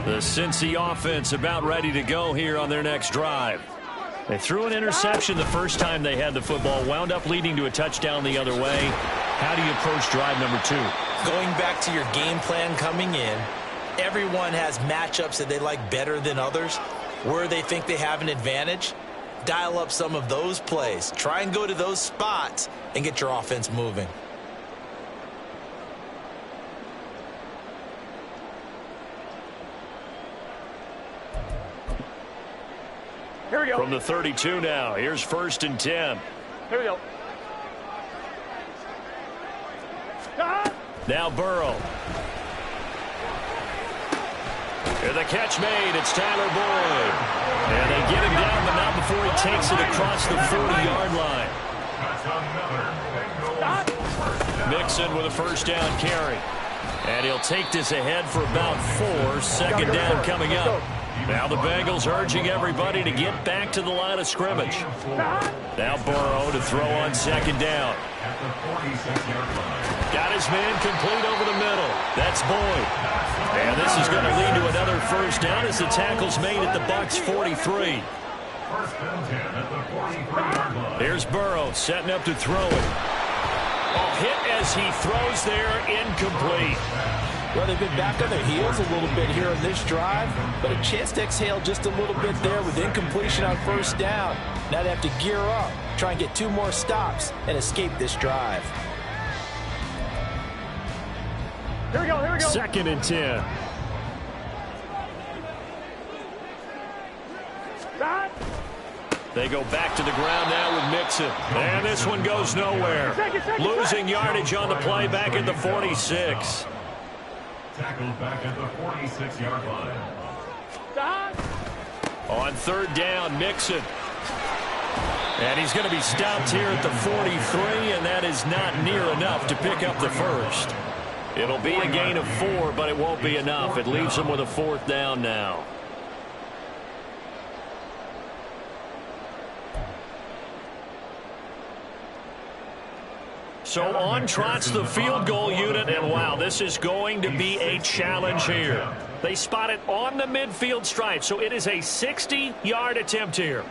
The Cincy offense about ready to go here on their next drive. They threw an interception the first time they had the football, wound up leading to a touchdown the other way. How do you approach drive number 2? Going back to your game plan coming in, everyone has matchups that they like better than others. Where they think they have an advantage, dial up some of those plays. Try and go to those spots and get your offense moving. Here we go. From the 32 now, here's 1st and 10. Here we go. Now Burrow. And the catch made. It's Tyler Boyd. And they get him down, but not before he takes it across the 40-yard line. Mixon with a first down carry. And he'll take this ahead for about 4. 2nd down coming up. Now the Bengals urging everybody to get back to the line of scrimmage. Now Burrow to throw on 2nd down. Got his man complete over the middle. That's Boyd. And this is going to lead to another first down as the tackle's made at the Bucs 43. Here's Burrow setting up to throw it. Hit as he throws there, incomplete. Well, they've been back on their heels a little bit here on this drive, but a chance to exhale just a little bit there with incompletion on first down. Now they have to gear up, try and get 2 more stops, and escape this drive. Here we go, here we go. 2nd and 10. They go back to the ground now with Mixon. And this one goes nowhere. Losing yardage on the play back at the 46. Tackled back at the 46-yard line. On 3rd down, Mixon. And he's going to be stopped here at the 43, and that is not near enough to pick up the first. It'll be a gain of 4, but it won't be enough. It leaves him with a 4th down now. So on trots the field goal unit, and wow, this is going to be a challenge here. They spot it on the midfield stripe, so it is a 60-yard attempt here.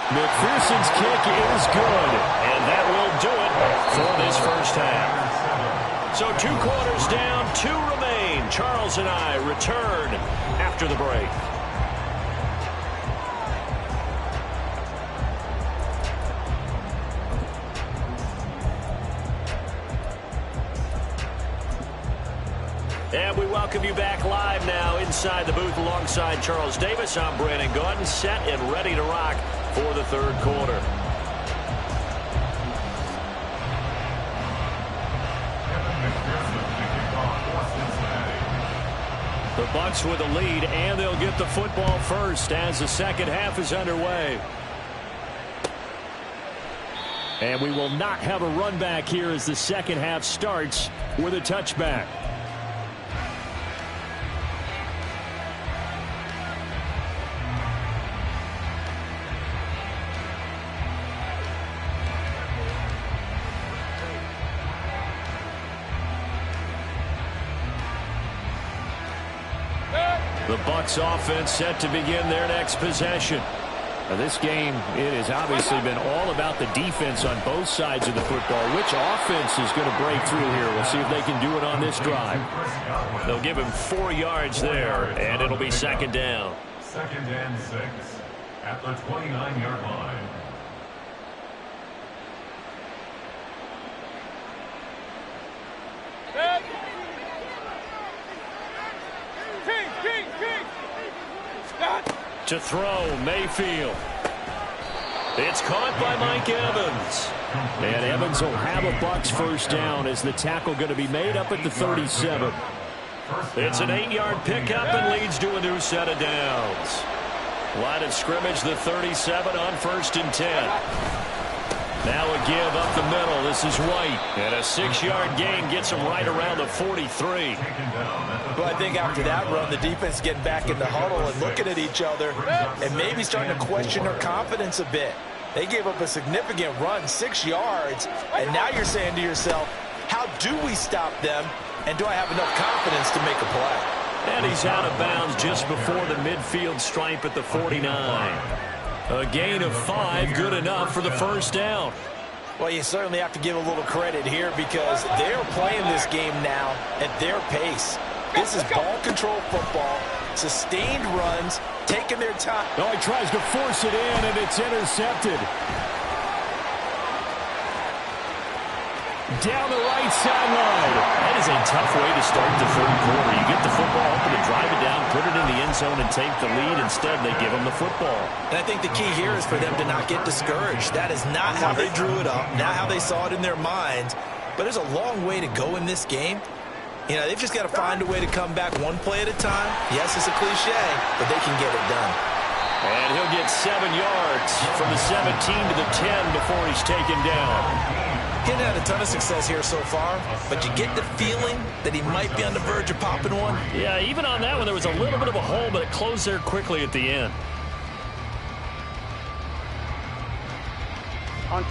McPherson's kick is good, and that will do it for this first half. So 2 quarters down, 2 remain. Charles and I return after the break. And we welcome you back live now inside the booth alongside Charles Davis. I'm Brandon Gaudin, set and ready to rock for the 3rd quarter. The Bucs with a lead, and they'll get the football first as the 2nd half is underway. And we will not have a run back here as the 2nd half starts with a touchback. The Bucs offense set to begin their next possession. Now this game, it has obviously been all about the defense on both sides of the football. Which offense is going to break through here? We'll see if they can do it on this drive. They'll give him 4 yards there, and it'll be 2nd down. 2nd and 6 at the 29-yard line. To throw, Mayfield. It's caught by Mike Evans. And Evans will have a Bucs first down as the tackle going to be made up at the 37. It's an 8-yard pickup and leads to a new set of downs. Line of scrimmage, the 37 on 1st and 10. Now a give up the middle. This is White. And a 6-yard gain gets him right around the 43. Well, I think after that run, the defense getting back in the huddle and looking at each other and maybe starting to question their confidence a bit. They gave up a significant run, 6 yards, and now you're saying to yourself, how do we stop them, and do I have enough confidence to make a play? And he's out of bounds just before the midfield stripe at the 49. A gain of 5, good enough for the first down. Well, you certainly have to give a little credit here because they're playing this game now at their pace. This is ball control football, sustained runs, taking their time. Oh, he tries to force it in, and it's intercepted. Down the right sideline. That is a tough way to start the third quarter. You get the football open to drive it down, put it in the end zone, and take the lead. Instead, they give them the football. And I think the key here is for them to not get discouraged. That is not how they drew it up, not how they saw it in their minds. But there's a long way to go in this game. You know, they've just got to find a way to come back one play at a time. Yes, it's a cliche, but they can get it done. And he'll get 7 yards from the 17 to the 10 before he's taken down. He hasn't had a ton of success here so far, but you get the feeling that he might be on the verge of popping one. Yeah, even on that one, there was a little bit of a hole, but it closed there quickly at the end.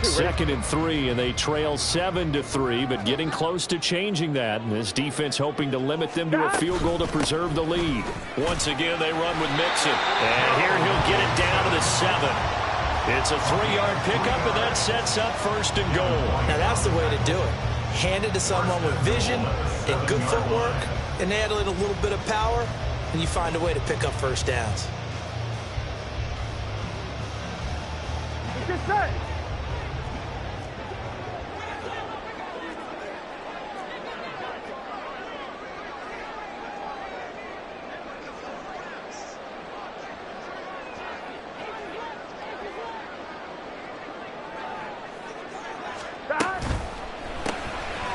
Second and 3, and they trail 7-3, but getting close to changing that. And this defense hoping to limit them to a field goal to preserve the lead. Once again, they run with Mixon. And here he'll get it down to the 7. It's a 3-yard pickup, and that sets up first and goal. Now that's the way to do it. Hand it to someone with vision and good footwork, and add a little bit of power, and you find a way to pick up first downs.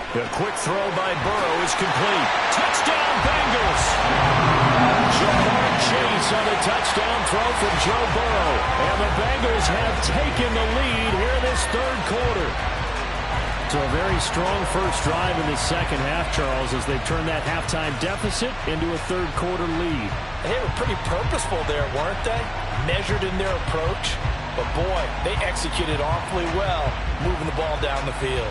The quick throw by Burrow is complete. Touchdown, Bengals! Jamar Chase on a touchdown throw from Joe Burrow. And the Bengals have taken the lead here in this third quarter. So a very strong first drive in the second half, Charles, as they turn that halftime deficit into a third quarter lead. They were pretty purposeful there, weren't they? Measured in their approach. But boy, they executed awfully well, moving the ball down the field.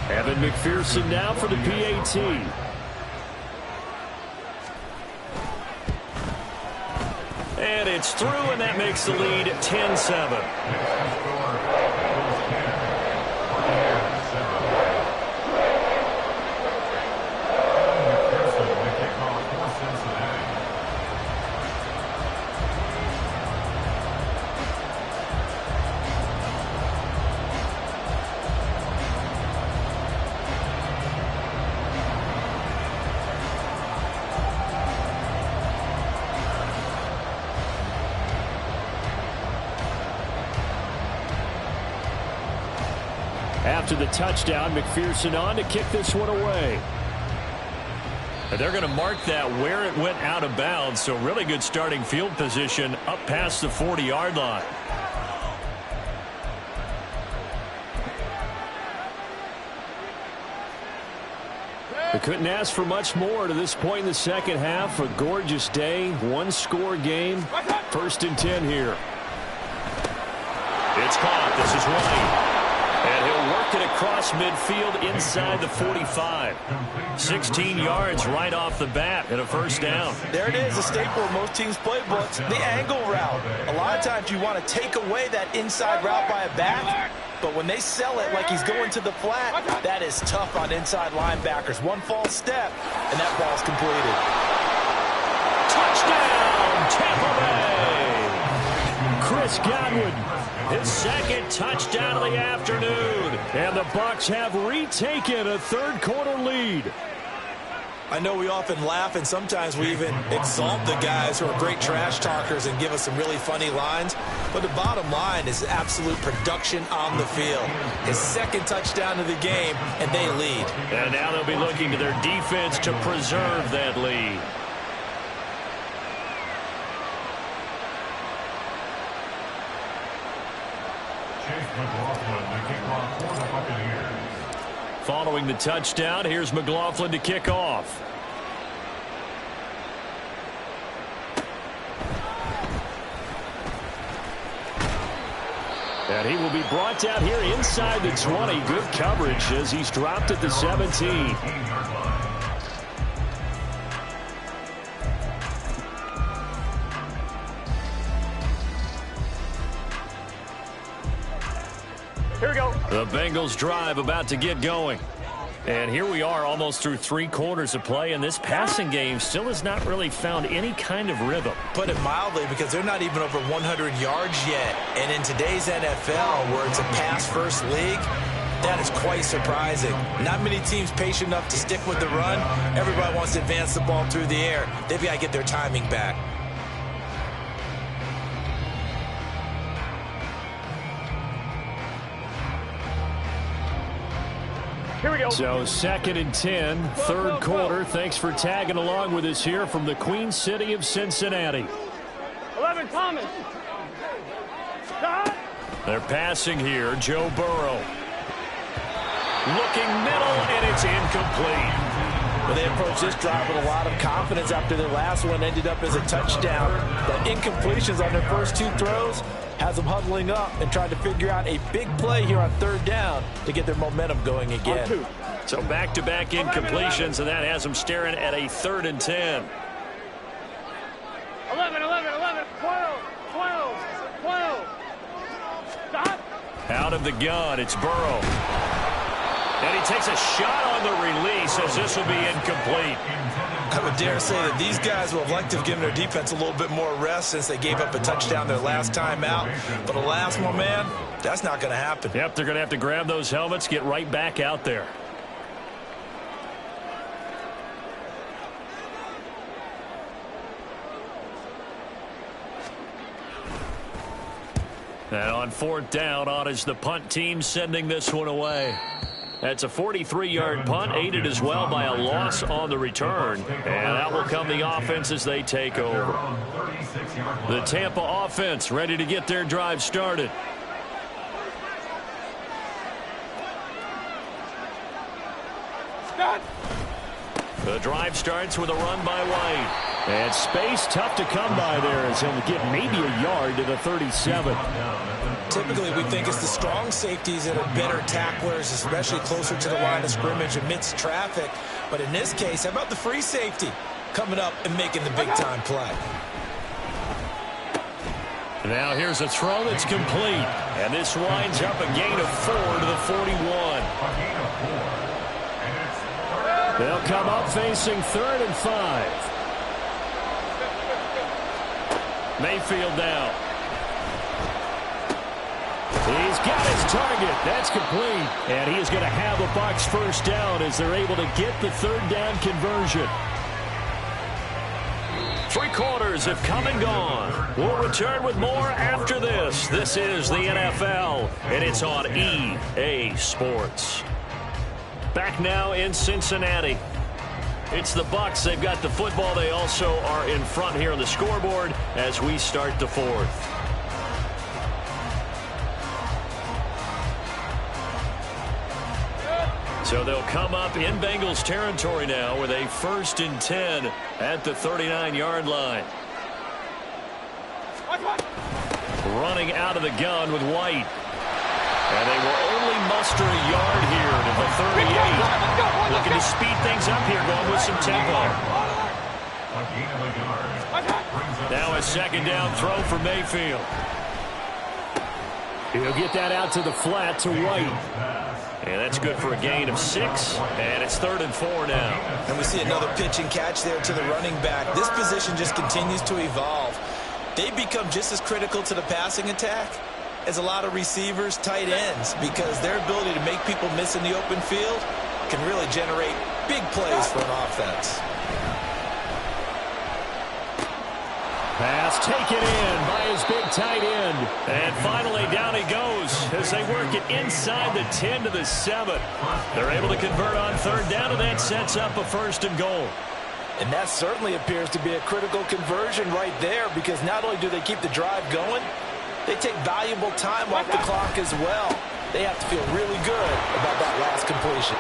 Evan McPherson now for the PAT. And it's through, and that makes the lead 10-7. After the touchdown, McPherson on to kick this one away. They're going to mark that where it went out of bounds, so really good starting field position up past the 40-yard line. They couldn't ask for much more to this point in the second half. A gorgeous day, one-score game. First and 10 here. It's caught. This is White. And he'll work it across midfield inside the 45. 16 yards right off the bat and a first down. There it is, a staple of most teams' playbooks, the angle route. A lot of times you want to take away that inside route by a back, but when they sell it like he's going to the flat, that is tough on inside linebackers. One false step, and that ball's completed. Touchdown, Tampa Bay! Chris Godwin. His second touchdown of the afternoon. And the Bucs have retaken a third quarter lead. I know we often laugh and sometimes we even exalt the guys who are great trash talkers and give us some really funny lines. But the bottom line is absolute production on the field. His second touchdown of the game, and they lead. And now they'll be looking to their defense to preserve that lead. Chase McLaughlin, the kickoff for the Buccaneers. Following the touchdown, here's McLaughlin to kick off. And he will be brought down here inside the 20. Good coverage as he's dropped at the 17. Here we go. The Bengals drive about to get going. And here we are almost through 3 quarters of play, and this passing game still has not really found any kind of rhythm. Put it mildly, because they're not even over 100 yards yet. And in today's NFL, where it's a pass-first league, that is quite surprising. Not many teams patient enough to stick with the run. Everybody wants to advance the ball through the air. They've got to get their timing back. Here we go. So 2nd and 10, third quarter. Thanks for tagging along with us here from the Queen City of Cincinnati. 11, Thomas. Stop. They're passing here. Joe Burrow. Looking middle, and it's incomplete. Well, they approached this drive with a lot of confidence after their last one ended up as a touchdown. But incompletions on their first 2 throws has them huddling up and trying to figure out a big play here on 3rd down to get their momentum going again. So back-to-back incompletions, and that has them staring at a 3rd and 10. 11, 12, 12. Stop. Out of the gun, it's Burrow. And he takes a shot on the release as this will be incomplete. I would dare say that these guys will have liked to have given their defense a little bit more rest since they gave up a touchdown their last time out. But the last one, man, that's not going to happen. Yep, they're going to have to grab those helmets, get right back out there. And on 4th down, on is the punt team sending this one away. That's a 43-yard punt, aided as well by a loss on the return. And out will come the offense as they take over. The Tampa offense ready to get their drive started. Stop. The drive starts with a run by White. And space tough to come by there as he'll get maybe a yard to the 37. Typically, we think it's the strong safeties that are better tacklers, especially closer to the line of scrimmage amidst traffic. But in this case, how about the free safety coming up and making the big-time play? Now here's a throw that's complete. And this winds up a gain of 4 to the 41. They'll come up facing 3rd and 5. Mayfield down. He's got his target. That's complete. And he is going to have the Bucs first down as they're able to get the 3rd down conversion. 3 quarters have come and gone. We'll return with more after this. This is the NFL, and it's on EA Sports. Back now in Cincinnati. It's the Bucs. They've got the football. They also are in front here on the scoreboard as we start the 4th. So they'll come up in Bengals territory now with a 1st and 10 at the 39-yard line. Running out of the gun with White. And they will only muster a yard here to the 38. Looking to speed things up here, going with some tempo. Now a 2nd down throw for Mayfield. He'll get that out to the flat to White. And that's good for a gain of 6. And it's 3rd and 4 now. And we see another pitch and catch there to the running back. This position just continues to evolve. They become just as critical to the passing attack as a lot of receivers, tight ends, because their ability to make people miss in the open field can really generate big plays for an offense. Pass taken in by his big tight end. And finally down he goes as they work it inside the 10 to the 7. They're able to convert on 3rd down, and that sets up a 1st and goal. And that certainly appears to be a critical conversion right there, because not only do they keep the drive going, they take valuable time off the clock as well. They have to feel really good about that last completion.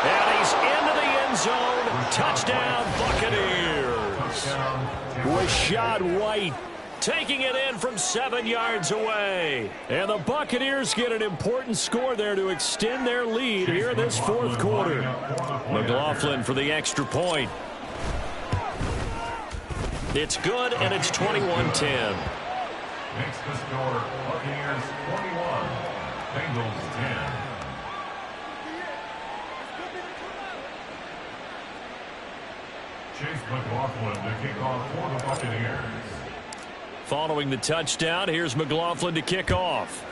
And he's into the end zone. Touchdown, Buccaneers. Rachaad White taking it in from 7 yards away. And the Buccaneers get an important score there to extend their lead here in this fourth quarter. McLaughlin for the extra point. It's good, and it's 21-10. Makes the score Buccaneers 21, Bengals 10. Chase McLaughlin to kick off for the Buccaneers. Following the touchdown, here's McLaughlin to kick off.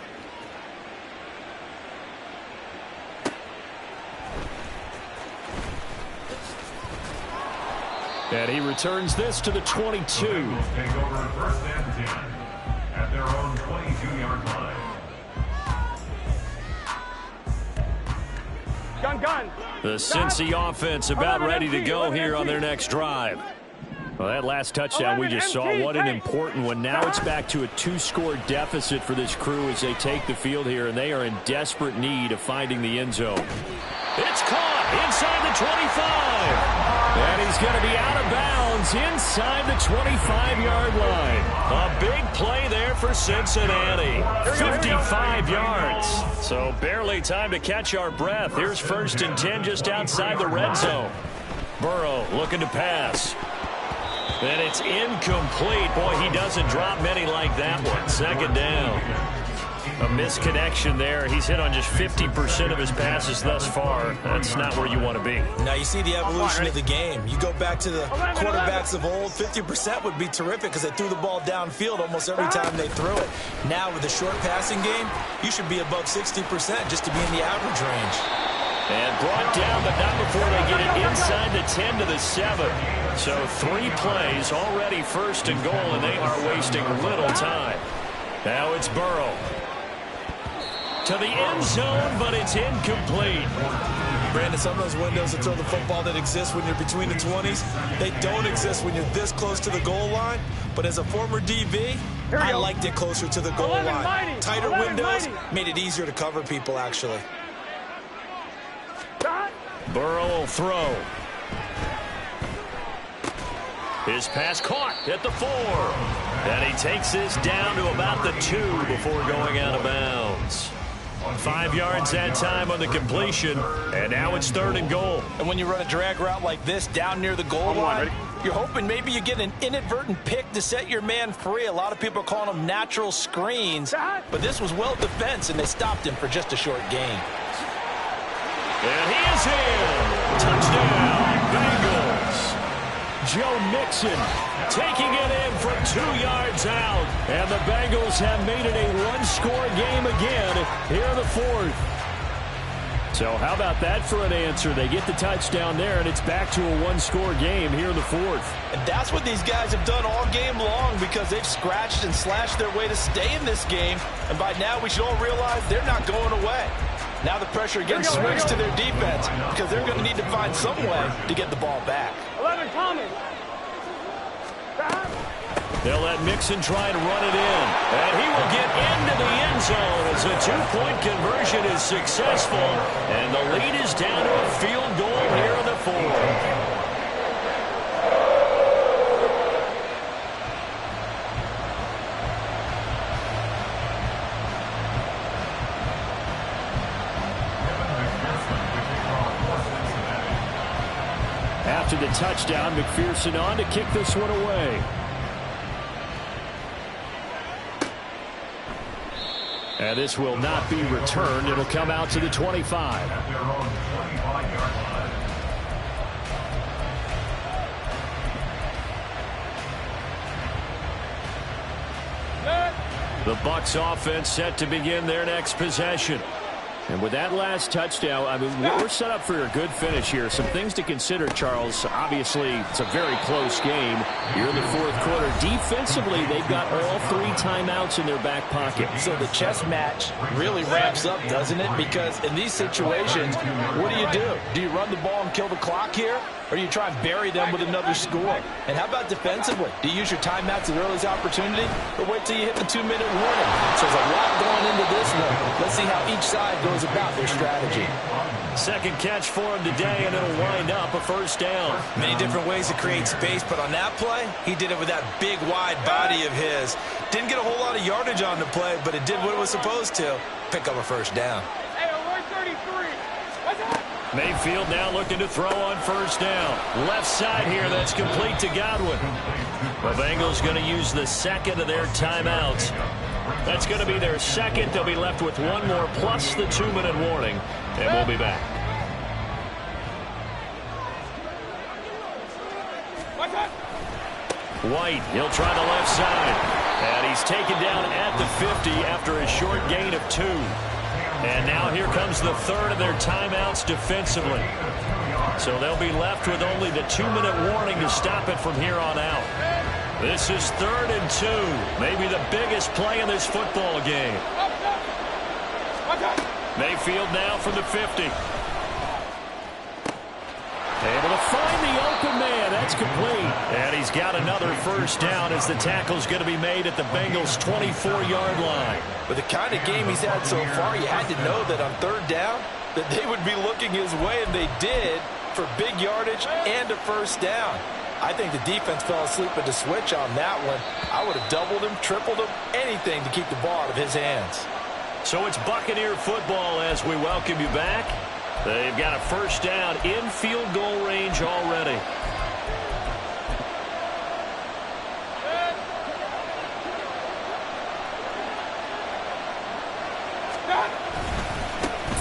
And he returns this to the 22. The Bengals take over first and 10 at their own 22-yard line. Gun. The Cincy offense about ready to go here on their next drive. Well, that last touchdown we just saw, what an important one. Now it's back to a 2-score deficit for this crew as they take the field here, and they are in desperate need of finding the end zone. It's caught inside the 25. And he's going to be out of bounds inside the 25-yard line. A big play there for Cincinnati. 55 yards. So barely time to catch our breath. Here's 1st and 10 just outside the red zone. Burrow looking to pass. And it's incomplete. Boy, he doesn't drop many like that one. 2nd down. A misconnection there. He's hit on just 50% of his passes thus far. That's not where you want to be. Now you see the evolution of the game. You go back to the quarterbacks of old, 50% would be terrific because they threw the ball downfield almost every time they threw it. Now with the short passing game, you should be above 60% just to be in the average range. And brought down, but not before they get it inside the 10 to the 7. So 3 plays, already 1st and goal, and they are wasting little time. Now it's Burrow. To the end zone, but it's incomplete. Brandon, some of those windows to throw the football that exist when you're between the 20s, they don't exist when you're this close to the goal line. But as a former DB, I liked it closer to the goal line. Tighter windows made it easier to cover people, actually. Burrow will throw. His pass caught at the 4. And he takes this down to about the 2 before going out of bounds. 5 yards that time on the completion, and now it's 3rd and goal. And when you run a drag route like this down near the goal line, you're hoping maybe you get an inadvertent pick to set your man free. A lot of people are calling them natural screens, but this was well defense, and they stopped him for just a short gain. And he is in. Touchdown, Bengals. Joe Mixon taking it in from 2 yards out. And the Bengals have made it a 1-score game again here in the 4th. So how about that for an answer? They get the touchdown there, and it's back to a 1-score game here in the 4th. And that's what these guys have done all game long because they've scratched and slashed their way to stay in this game. And by now we should all realize they're not going away. Now the pressure again swings to their defense because they're going to need to find some way to get the ball back. 11 Thomas. They'll let Mixon try and run it in. And he will get into the end zone as a 2-point conversion is successful. And the lead is down to a field goal here in the 4th. After the touchdown, McPherson on to kick this one away. And this will not be returned. It'll come out to the 25. At their own 25-yard line. The Bucs offense set to begin their next possession. And with that last touchdown, I mean, we're set up for a good finish here. Some things to consider, Charles. Obviously, it's a very close game. You're in the 4th quarter. Defensively, they've got all 3 timeouts in their back pocket. So the chess match really ramps up, doesn't it? Because in these situations, what do? Do you run the ball and kill the clock here? or do you try and bury them with another score? And how about defensively? Do you use your timeouts at the earliest opportunity, or wait till you hit the 2-minute warning? So there's a lot going into this one. Let's see how each side goes about their strategy. Second catch for him today, and it'll wind up a first down. Many different ways to create space, but on that play, he did it with that big, wide body of his. Didn't get a whole lot of yardage on the play, but it did what it was supposed to. Pick up a first down. Hey, alert 33. What's that? Mayfield now looking to throw on first down. Left side here, that's complete to Godwin. The Bengals going to use the second of their timeouts. That's going to be their second. They'll be left with one more plus the 2-minute warning, and we'll be back. White, he'll try the left side. And he's taken down at the 50 after a short gain of 2. And now here comes the third of their timeouts defensively. So they'll be left with only the 2-minute warning to stop it from here on out. This is 3rd and 2. Maybe the biggest play in this football game. Mayfield now from the 50. Able to find the open man. That's complete. And he's got another first down as the tackle's going to be made at the Bengals' 24-yard line. With the kind of game he's had so far, you had to know that on 3rd down that they would be looking his way, and they did, for big yardage and a first down. I think the defense fell asleep at the switch on that one. I would have doubled him, tripled him, anything to keep the ball out of his hands. So it's Buccaneer football as we welcome you back. They've got a first down in field goal range already.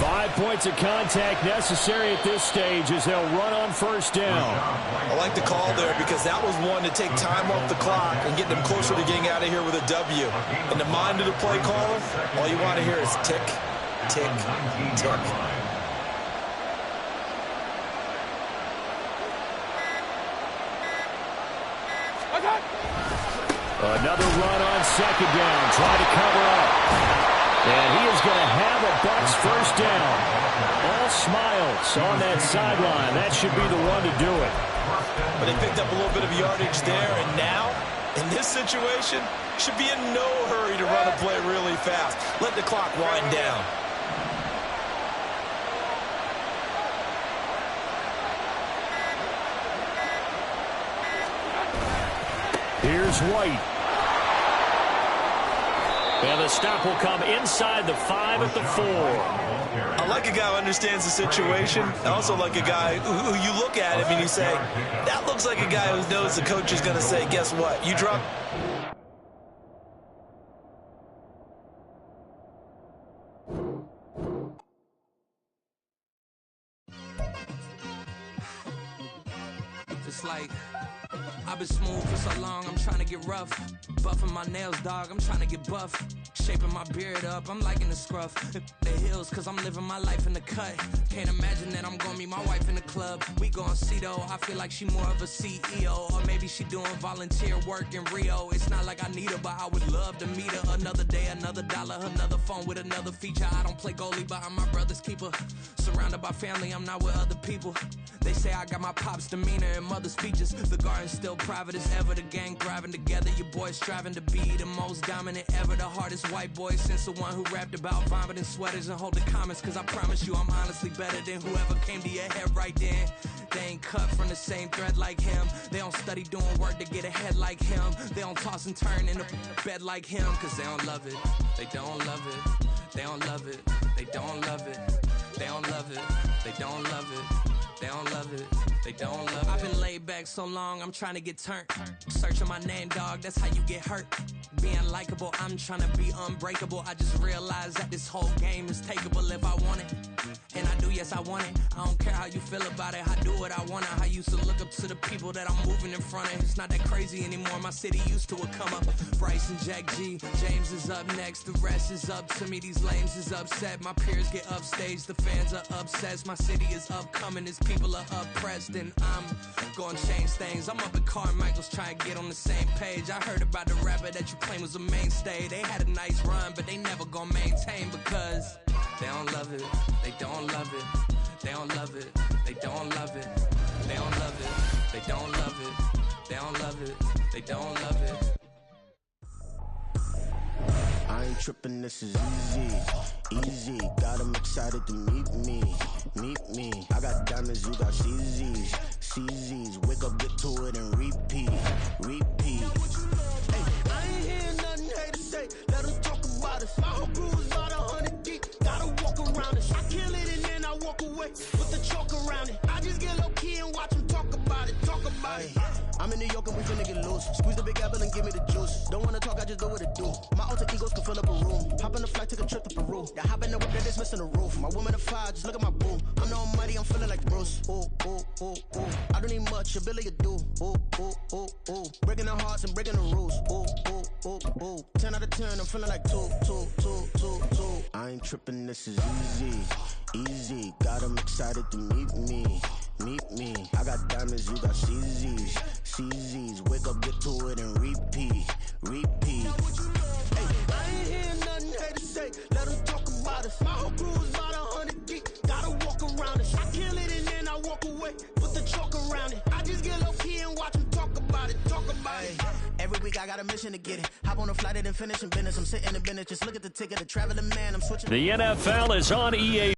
Five points of contact necessary at this stage as they'll run on first down. I like the call there because that was one to take time off the clock and get them closer to getting out of here with a W. In the mind of the play caller, all you want to hear is tick, tick, tick. Another run on second down. Try to cover up. And he is going to have a Bucs first down. All smiles on that sideline. That should be the one to do it. But they picked up a little bit of yardage there, and now, in this situation, should be in no hurry to run a play really fast. Let the clock wind down. Here's White. And the stop will come inside the 5 at the 4. I like a guy who understands the situation. I also like a guy who you look at him and you say, that looks like a guy who knows the coach is going to say, guess what? You drop. It's like I've been smooth for so long, I'm trying to get rough. Buffing my nails, dog, I'm trying to get buff. Shaping my beard up, I'm liking the scruff. The hills, cause I'm living my life in the cut. Can't imagine that I'm gonna meet my wife in the club. We gon' see though, I feel like she more of a CEO. Or maybe she doing volunteer work in Rio. It's not like I need her, but I would love to meet her. Another day, another dollar, another phone with another feature. I don't play goalie, but I'm my brother's keeper. Surrounded by family, I'm not with other people. They say I got my pop's demeanor and mother's features. The garden's still private as ever, the gang thriving together. Your boys striving to be the most dominant ever. The hardest white boy since the one who rapped about vomiting sweaters and holding comments. Cause I promise you I'm honestly better than whoever came to your head right then. They ain't cut from the same thread like him. They don't study doing work to get ahead like him. They don't toss and turn in the bed like him. Cause they don't love it, they don't love it. They don't love it, they don't love it. They don't love it, they don't love it. They don't love it, they don't love it. I've been laid back so long, I'm trying to get turned. Searching my name, dog, that's how you get hurt. Being likable, I'm trying to be unbreakable. I just realized that this whole game is takeable if I want it. And I do, yes, I want it. I don't care how you feel about it, I do what I want. I used to look up to the people that I'm moving in front of. It's not that crazy anymore, my city used to it come up. Bryce and Jack G, James is up next. The rest is up to me, these lames is upset. My peers get upstaged, the fans are obsessed. My city is upcoming, it's people are oppressed, and I'm gonna change things. I'm up at Carmichael's trying to get on the same page. I heard about the rapper that you claim was a mainstay. They had a nice run, but they never gonna maintain because they don't love it, they don't love it, they don't love it, they don't love it, They don't love it. They don't love it. They don't love it. They don't love it. I ain't tripping, this is easy, easy. Got them excited to meet me. I got diamonds, you got CZs. Wake up, get to it, and repeat. Hey, I ain't hearing nothing haters say. Let them talk about us. My whole crew is about 100 deep. Gotta walk around it. I kill it and then I walk away with the chalk around it. I just get low key and watch them talk about it. I'm in New York and we finna get loose. Squeeze the big apple and give me the juice. Don't wanna talk, I just do what it do. My alter egos can fill up a room. Hop on the flight, take a trip to Peru. Yeah, hop in the whip that is missing the roof. My woman a fire, just look at my boo. I'm no money, I'm feeling like Bruce. Ooh. I don't need much, ability to do. Ooh. Breaking the hearts and breaking the rules. Ooh. 10 out of 10, I'm feeling like two. I ain't tripping, this is easy. Got them excited to meet me. I got diamonds, you got CZs. Wake up, get to it, and repeat. Hey, I ain't hearing nothing haters say. Let them talk about us. My whole crew is about 100 deep. Gotta walk around it. I kill it and then I walk away with the chalk around it. I just get low key and watch them talk about it. Every week I got a mission to get it. Hop on a flight and then finish in business. I'm sitting in business, just look at the ticket. A traveling man, I'm switching. The NFL is on EA.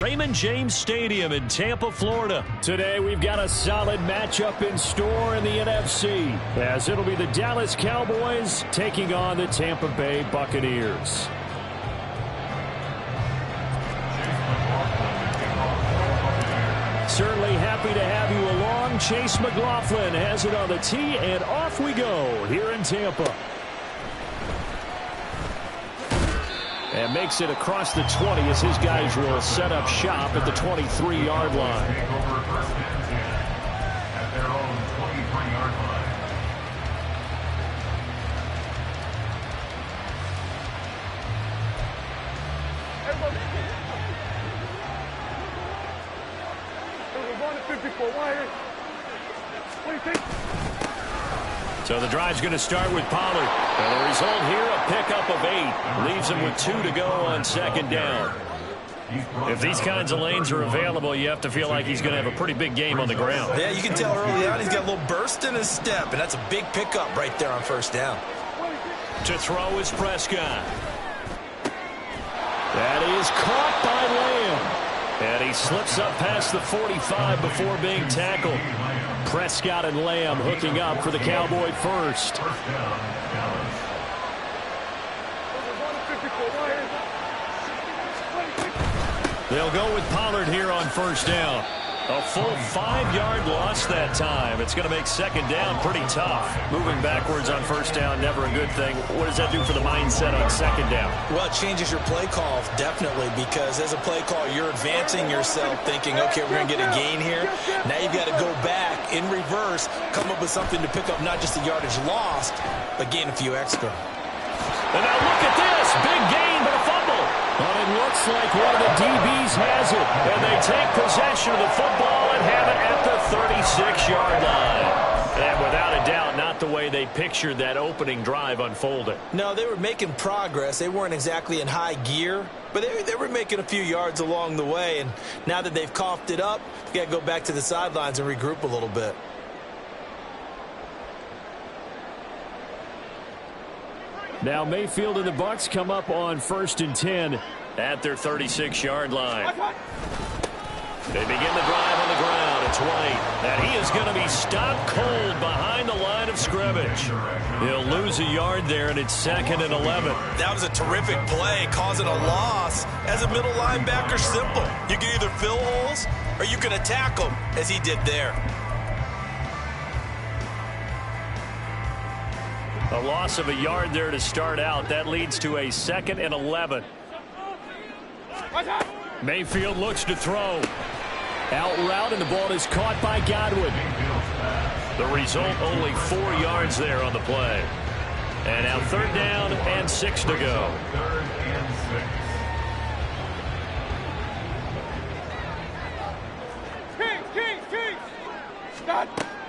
Raymond James Stadium in Tampa, Florida. Today we've got a solid matchup in store in the NFC, as it'll be the Dallas Cowboys taking on the Tampa Bay Buccaneers. Certainly happy to have you along. Chase McLaughlin has it on the tee, and off we go here in Tampa. And makes it across the 20 as his guys will set up shop at the 23-yard line. Take over first and 10 at their own 23-yard line. So the drive's going to start with Pollard. And the result here, a pickup of 8. Leaves him with 2 to go on second down. If these kinds of lanes are available, you have to feel like he's going to have a pretty big game on the ground. Yeah, you can tell early on he's got a little burst in his step, and that's a big pickup right there on first down. To throw is Prescott. That is caught by Lamb. And he slips up past the 45 before being tackled. Prescott and Lamb hooking up for the Cowboy first. They'll go with Pollard here on first down. A full 5-yard loss that time. It's going to make second down pretty tough. Moving backwards on first down, never a good thing. What does that do for the mindset on second down? Well, it changes your play call, definitely, because as a play call, you're advancing yourself thinking, okay, we're going to get a gain here. Now you've got to go back in reverse, come up with something to pick up not just the yardage lost, but gain a few extra. And now look at this. Big gain, but a fumble. But it looks like one of the DBs has it. And they take possession of the football and have it at the 36-yard line. And without a doubt, not the way they pictured that opening drive unfolding. No, they were making progress. They weren't exactly in high gear, but they were making a few yards along the way. And now that they've coughed it up, you got to go back to the sidelines and regroup a little bit. Now Mayfield and the Bucs come up on 1st and 10 at their 36-yard line. They begin the drive on the ground. It's White. And he is going to be stopped cold behind the line of scrimmage. He'll lose a yard there, and it's 2nd and 11. That was a terrific play, causing a loss. As a middle linebacker, simple. You can either fill holes or you can attack them, as he did there. A loss of a yard there to start out. That leads to a 2nd and 11. Mayfield looks to throw. Out route, and the ball is caught by Godwin. The result, only 4 yards there on the play. And now 3rd down and 6 to go. 3rd and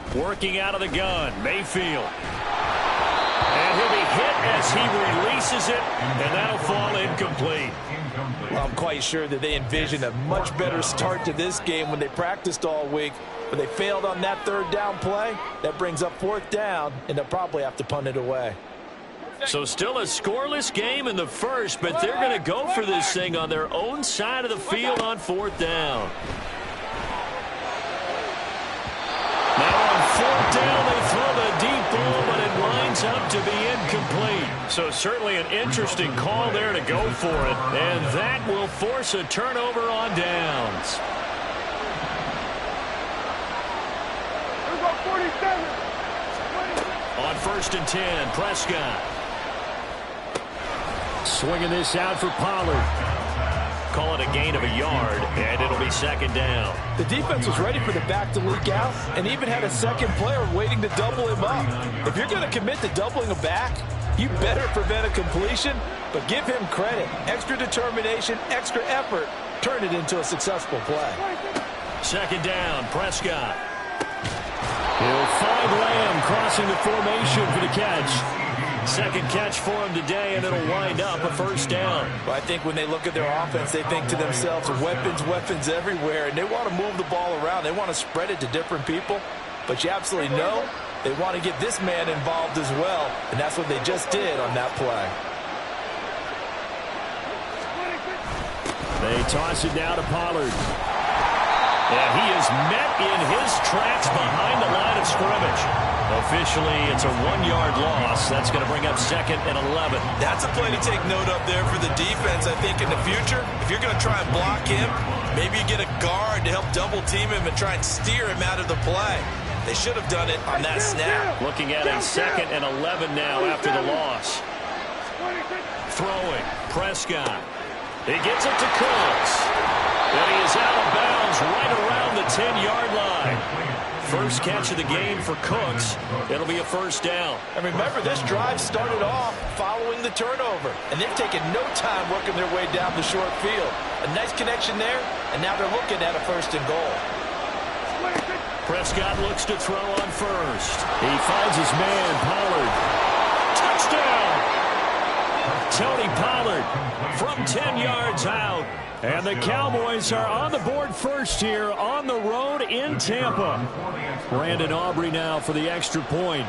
6. Working out of the gun, Mayfield. And he'll be hit as he releases it, and that'll fall incomplete. Well, I'm quite sure that they envisioned a much better start to this game when they practiced all week, but they failed on that third down play. That brings up fourth down, and they'll probably have to punt it away. So still a scoreless game in the first, but they're going to go for this thing on their own side of the field on fourth down. Now on fourth down, they throw the deep ball, but it lines up to be incomplete. So certainly an interesting call there to go for it, and that will force a turnover on downs. On 1st and 10, Prescott. Swinging this out for Pollard. Call it a gain of a yard, and it'll be 2nd down. The defense was ready for the back to leak out and even had a second player waiting to double him up. If you're going to commit to doubling a back, you better prevent a completion, but give him credit. Extra determination, extra effort, turn it into a successful play. 2nd down, Prescott. He'll find Lamb crossing the formation for the catch. Second catch for him today, and it'll wind up a 1st down. Well, I think when they look at their offense, they think to themselves, weapons everywhere, and they want to move the ball around. They want to spread it to different people, but you absolutely know they want to get this man involved as well, and that's what they just did on that play. They toss it down to Pollard. And he is met in his tracks behind the line of scrimmage. Officially, it's a 1-yard loss. That's going to bring up 2nd and 11. That's a play to take note of there for the defense, I think, in the future. If you're going to try and block him, maybe you get a guard to help double-team him and try and steer him out of the play. They should have done it on that snap. Looking at a 2nd and 11 now after the loss. Throwing, Prescott. He gets it to Cooks. And he is out of bounds right around the 10-yard line. First catch of the game for Cooks. It'll be a 1st down. And remember, this drive started off following the turnover, and they've taken no time working their way down the short field. A nice connection there, and now they're looking at a 1st and goal. Prescott looks to throw on 1st. He finds his man, Pollard. Touchdown! Tony Pollard from 10 yards out. And the Cowboys are on the board first here on the road in Tampa. Brandon Aubrey now for the extra point.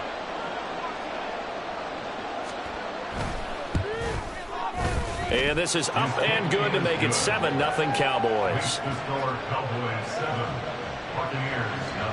And this is up and good to make it 7-0 Cowboys. The score, Cowboys 7, Buccaneers 0.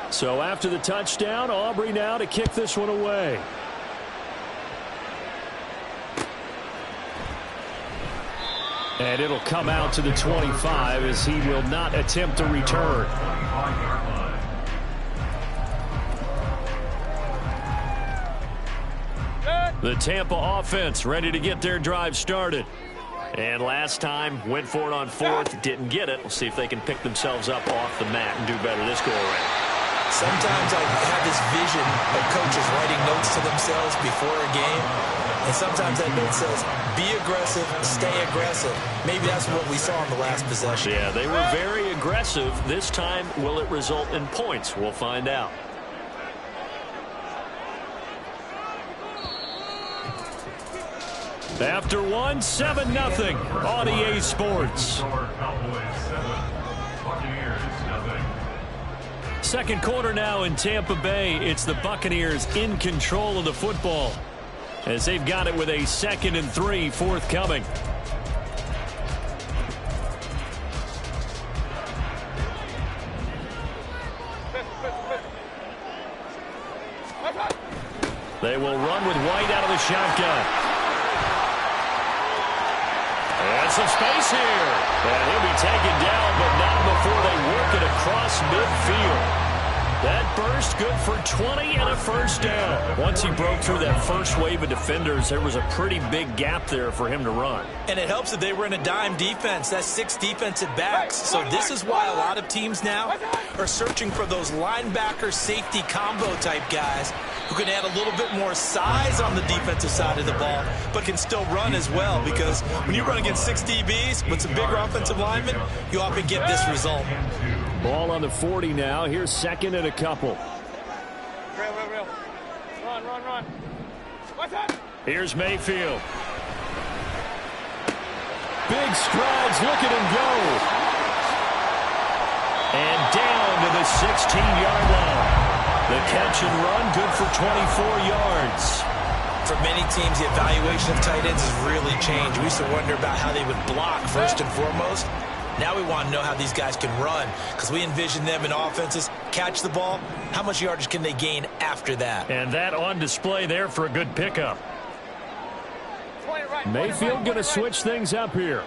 So after the touchdown, Aubrey now to kick this one away. And it'll come out to the 25 as he will not attempt to return. The Tampa offense ready to get their drive started. And last time, went for it on 4th, didn't get it. We'll see if they can pick themselves up off the mat and do better this go-around. Sometimes I have this vision of coaches writing notes to themselves before a game. And sometimes that note says, be aggressive, stay aggressive. Maybe that's what we saw in the last possession. Yeah, they were very aggressive. This time, will it result in points? We'll find out. After one, 7-0 on EA Sports. Second quarter now in Tampa Bay. It's the Buccaneers in control of the football as they've got it with a 2nd and 3 forthcoming. They will run with White out of the shotgun. And some space here. And he'll be taken down, but not before they work it across midfield. That burst good for 20 and a first down. Once he broke through that first wave of defenders, there was a pretty big gap there for him to run. And it helps that they were in a dime defense. That's 6 defensive backs. So this is why a lot of teams now are searching for those linebacker safety combo type guys who can add a little bit more size on the defensive side of the ball, but can still run as well. Because when you run against 6 DBs with some bigger offensive linemen, you often get this result. Ball on the 40 now. Here's second and a couple. Real. Run. What's up? Here's Mayfield. Big strides. Look at him go. And down to the 16-yard line. The catch and run good for 24 yards. For many teams, the evaluation of tight ends has really changed. We used to wonder about how they would block first and foremost. Now we want to know how these guys can run, because we envision them in offenses catch the ball. How much yardage can they gain after that? And that on display there for a good pickup. Mayfield going to switch things up here.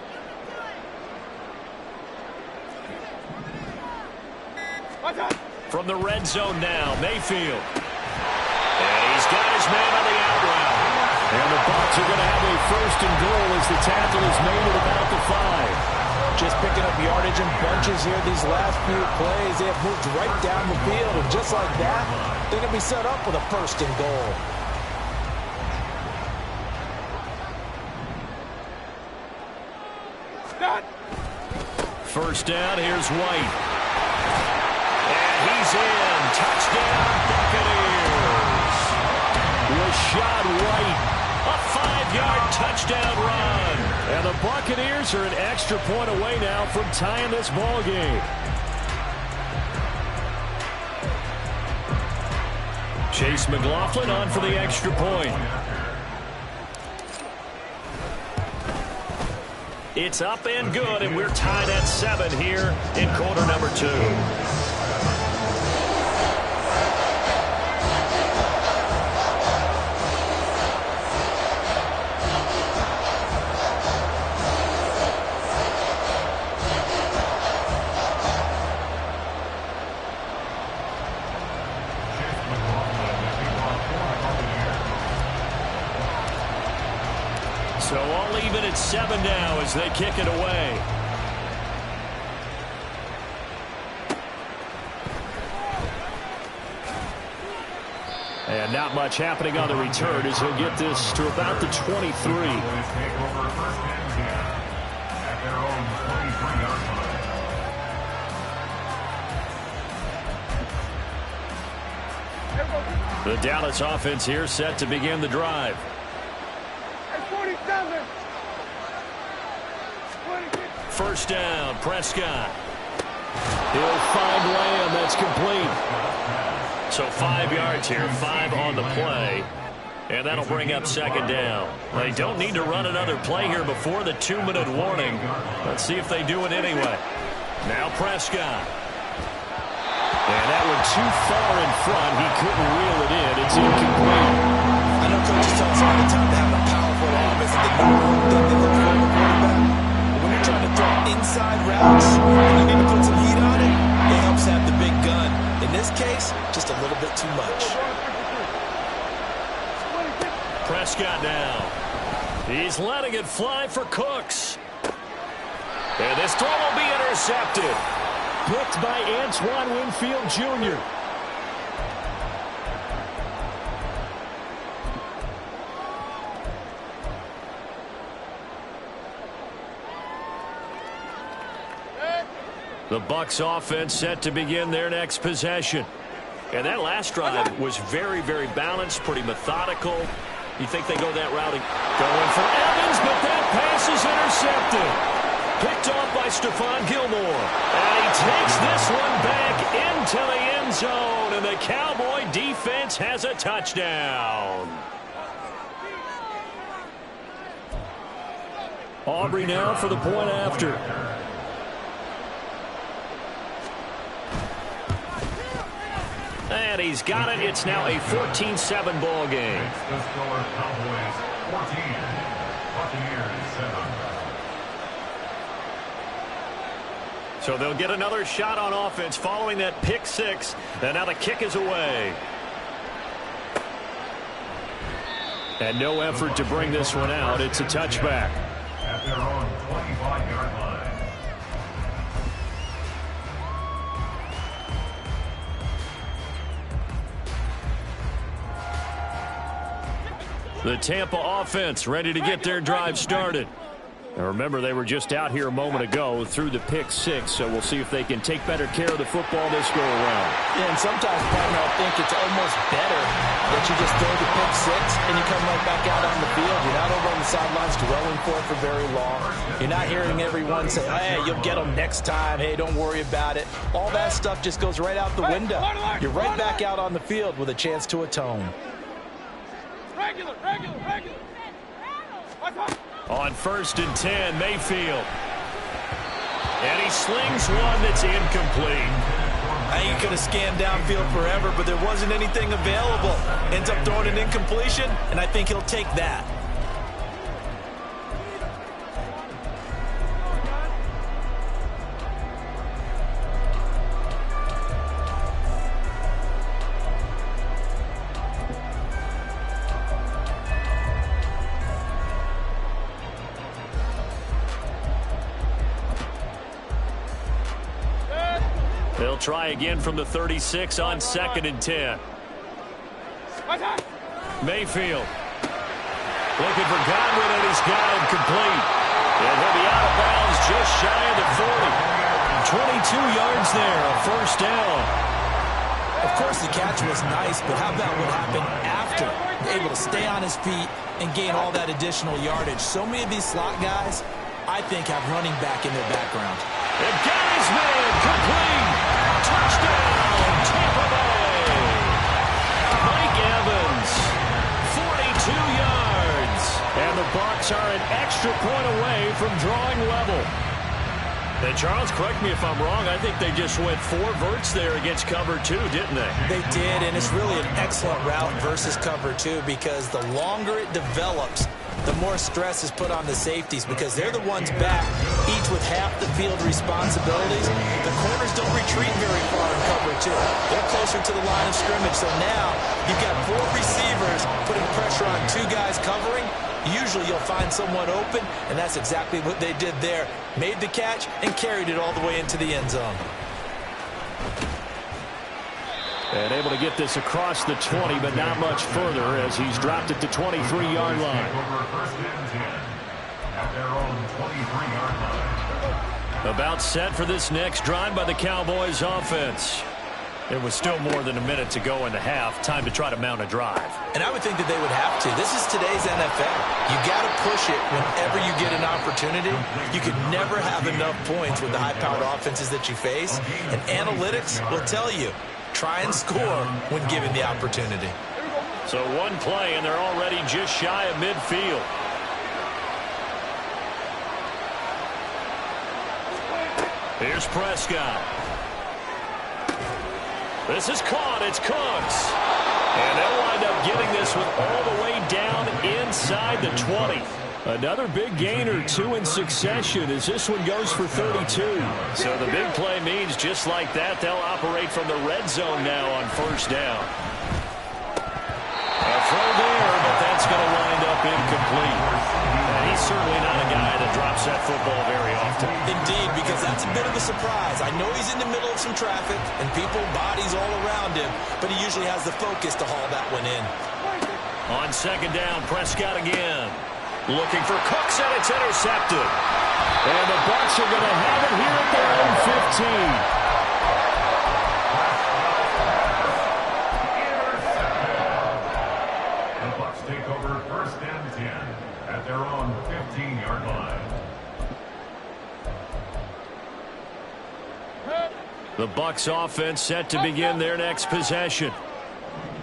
From the red zone now, Mayfield. And he's got his man on the out route. And the Bucs are going to have a first and goal as the tackle is made at about the 5. Just picking up yardage in bunches here these last few plays. They have moved right down the field, and just like that, they're going to be set up with a first and goal. First down, here's White. And he's in. Touchdown, Buccaneers. Rachaad White. A 5-yard touchdown run. And the Buccaneers are an extra point away now from tying this ball game. Chase McLaughlin on for the extra point. It's up and good, and we're tied at 7 here in quarter number 2. So all even at 7 now as they kick it away. And not much happening on the return as he'll get this to about the 23. The Dallas offense here set to begin the drive. First down, Prescott. He'll find Lamb. That's complete. So 5 yards here, 5 on the play. And that'll bring up second down. They don't need to run another play here before the 2-minute warning. Let's see if they do it anyway. Now Prescott. And that one too far in front. He couldn't reel it in. It's incomplete. I know coaches tell us all the time to have a powerful offense and the number one thing they look for in a quarterback. When you're trying to throw inside routes and you need to put some heat on it, it helps have the big gun. In this case, just a little bit too much. Prescott now. He's letting it fly for Cooks. And this throw will be intercepted. Picked by Antoine Winfield Jr. The Bucs offense set to begin their next possession. And that last drive was very, very balanced, pretty methodical. You think they go that route? Going for Evans, but that pass is intercepted. Picked off by Stephon Gilmore. And he takes this one back into the end zone. And the Cowboy defense has a touchdown. Aubrey now for the point after. And he's got it. It's now a 14-7 ball game. The score, Cowboys 14, Buccaneers 7. So they'll get another shot on offense following that pick six. And now the kick is away. And no effort to bring this one out. It's a touchback. At their own 25-yard line. The Tampa offense ready to get their drive started. Now remember, they were just out here a moment ago through the pick six, so we'll see if they can take better care of the football this go around. Yeah, and sometimes, partner, I think it's almost better that you just throw the pick six and you come right back out on the field. You're not over on the sidelines dwelling for very long. You're not hearing everyone say, hey, you'll get them next time. Hey, don't worry about it. All that stuff just goes right out the window. You're right back out on the field with a chance to atone. Regular. On 1st and 10, Mayfield. And he slings one that's incomplete. He could have scanned downfield forever, but there wasn't anything available. Ends up throwing an incompletion, and I think he'll take that. They'll try again from the 36 on 2nd and 10. Mayfield looking for Godwin, and he's got him complete. And he'll be out of bounds just shy of the 40. 22 yards there, a first down. Of course, the catch was nice, but how about what happened after? Able to stay on his feet and gain all that additional yardage. So many of these slot guys, I think, have running back in their background. And got his man complete. Touchdown, Tampa Bay. Mike Evans, 42 yards. And the Bucs are an extra point away from drawing level. And Charles, correct me if I'm wrong, I think they just went 4 verts there against cover 2, didn't they? They did, and it's really an excellent route versus cover 2 because the longer it develops, the more stress is put on the safeties because they're the ones back, each with half the field responsibilities. The corners don't retreat very far in cover 2. They're closer to the line of scrimmage. So now you've got 4 receivers putting pressure on 2 guys covering. Usually you'll find someone open, and that's exactly what they did there. Made the catch and carried it all the way into the end zone. And able to get this across the 20, but not much further as he's dropped at the 23-yard line. About set for this next drive by the Cowboys offense. There was still more than a minute to go in the half. Time to try to mount a drive. And I would think that they would have to. This is today's NFL. You got to push it whenever you get an opportunity. You could never have enough points with the high-powered offenses that you face. And analytics will tell you, try and score when given the opportunity. So one play, and they're already just shy of midfield. Here's Prescott. This is caught. It's Cooks. And they'll wind up getting this one all the way down inside the 20. Another big gain or 2 in succession as this one goes for 32. So the big play means just like that, they'll operate from the red zone now on 1st down. A throw there, but that's going to wind up incomplete. And he's certainly not a guy that drops that football very often. Indeed, because that's a bit of a surprise. I know he's in the middle of some traffic and people, bodies all around him, but he usually has the focus to haul that one in. On 2nd down, Prescott again. Looking for Cooks, and it's intercepted. And the Bucs are going to have it here at their own 15. The Bucs take over 1st and 10 at their own 15-yard line. The Bucs offense set to begin their next possession.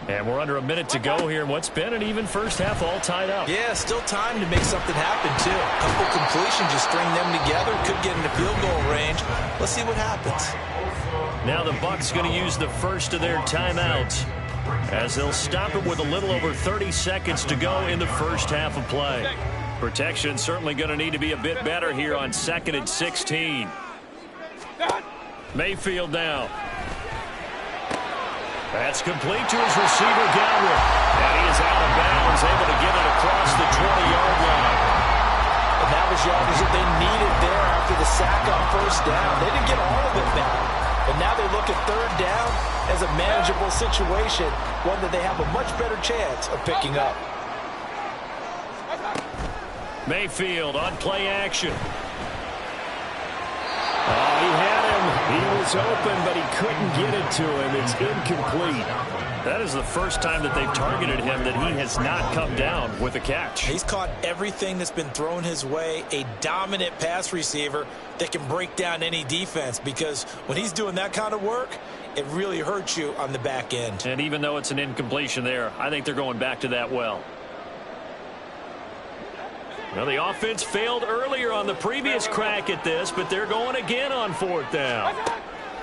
And we're under a minute to go here in what's been an even first half, all tied up. Yeah, still time to make something happen, too. A couple completions, just string them together. Could get into field goal range. Let's see what happens. Now the Bucs going to use the first of their timeouts as they'll stop it with a little over 30 seconds to go in the first half of play. Protection certainly going to need to be a bit better here on 2nd and 16. Mayfield now. That's complete to his receiver, Gallup. And he is out of bounds, able to get it across the 20-yard line. And that was yardage that they needed there after the sack on first down. They didn't get all of it back. But now they look at third down as a manageable situation, one that they have a much better chance of picking up. Mayfield on play action. Oh, he had him. He was open, but he couldn't get it to him. It's incomplete. That is the first time that they've targeted him that he has not come down with a catch. He's caught everything that's been thrown his way, a dominant pass receiver that can break down any defense, because when he's doing that kind of work, it really hurts you on the back end. And even though it's an incompletion there, I think they're going back to that well. Well, the offense failed earlier on the previous crack at this, but they're going again on fourth down.